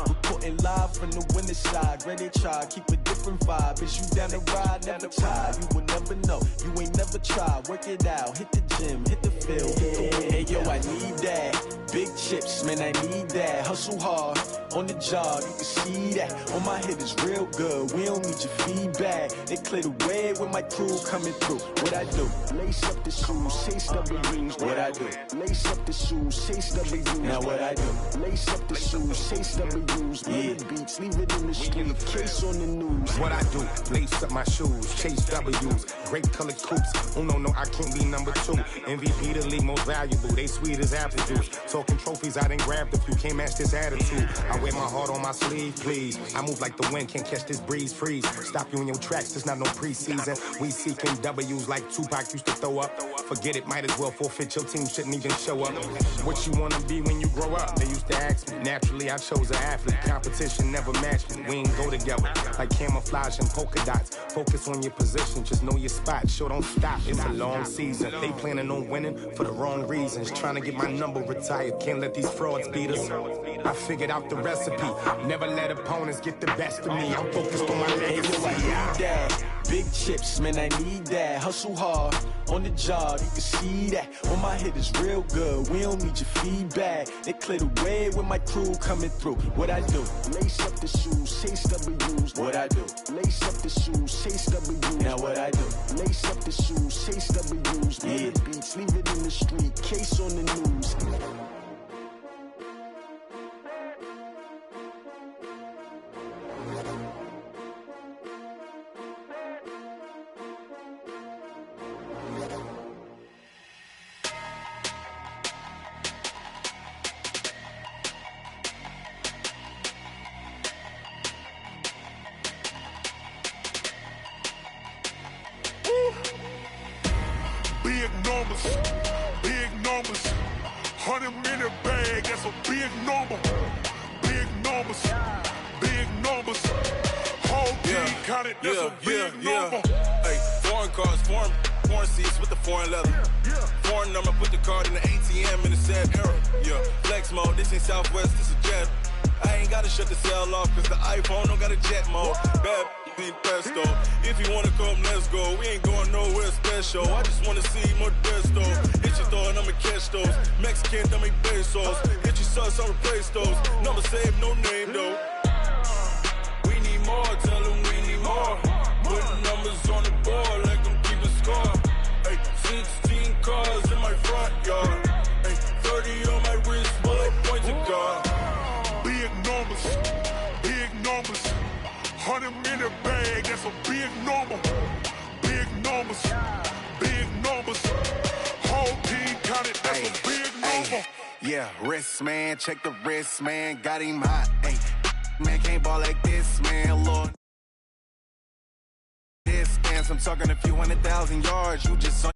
Reporting live from the winning side. Ready to try, keep a different vibe. Is you down the ride, never tired. You will never know, you ain't never tried. Work it out, hit the gym, hit the field, hit the wind. Hey yo, I need that. Big chips, man, I need that. Hustle hard, on the job, you can see that. On my head is real good, we don't need your feedback. They clear the way with my crew coming through. What I do? Lace up the shoes, chase W's. What I do? Lace up the shoes, chase W's. Now what I do? Lace up the shoes, chase W's. Yeah. Beats, leave it in the street, case on the news. What I do? Lace up my shoes, chase W's. Great colored coops. Oh no, I can't be number 2. MVP the league most valuable. They sweet as apple juice. Talking trophies, I done grabbed a few. Can't match this attitude. I wear my heart on my sleeve, please. I move like the wind, can't catch this breeze. Freeze. Stop you in your tracks. There's not no preseason. We seeking W's like Tupac used to throw up. Forget it, might as well forfeit. Your team shouldn't even show up. What you wanna be when you grow up? They used to ask me. Naturally, I chose an athlete. Competition never matched me. We ain't go together like camouflage and polka dots. Focus on your position, just know your spot. Sure, don't stop. It's a long season. They planning on winning for the wrong reasons. Trying to get my number retired. Can't let these frauds beat us. I figured out the recipe. Never let opponents get the best of me. I'm focused on my legacy. Big chips, man, I need that. Hustle hard on the job, you can see that. On my head is real good, we don't need your feedback. They clear the way with my crew coming through. What I do? Lace up the shoes, chase W's. What I do? Lace up the shoes, chase W's. Now what I do? Lace up the shoes, chase W's. Yeah. The beats, leave it in the street, case on the news. Big numbers, big numbers. 100-minute bag, that's a big number. Big numbers, big numbers. Whole team counted, that's a big number. Hey, foreign cars, foreign seats with the foreign leather. Foreign number, put the card in the ATM in the sad era. Yeah, flex mode, this ain't Southwest, this is jet. I ain't gotta shut the cell off, cause the iPhone don't got a jet mode. Bad need pesto. If you wanna come, let's go. We ain't going nowhere special. I just wanna see more desto. Hit your thought, I'ma catch those. Mexican, dummy pesos. Hit your sauce, I'll replace those. Number saved, no name though. We need more, tell them we need more. Putting numbers on the board like I'm keeping score. Hey, 16 cars in my front yard. Hey, 30 on my wrist, bullet point to God. Big numbers, big numbers. 100-minute bag, that's a big number. Big numbers, big numbers. Whole team counted, that's a big number. Yeah, wrist man, check the wrist man, got him hot. Ay, man can't ball like this, man, Lord. This dance, I'm talking a few 100,000 yards, you just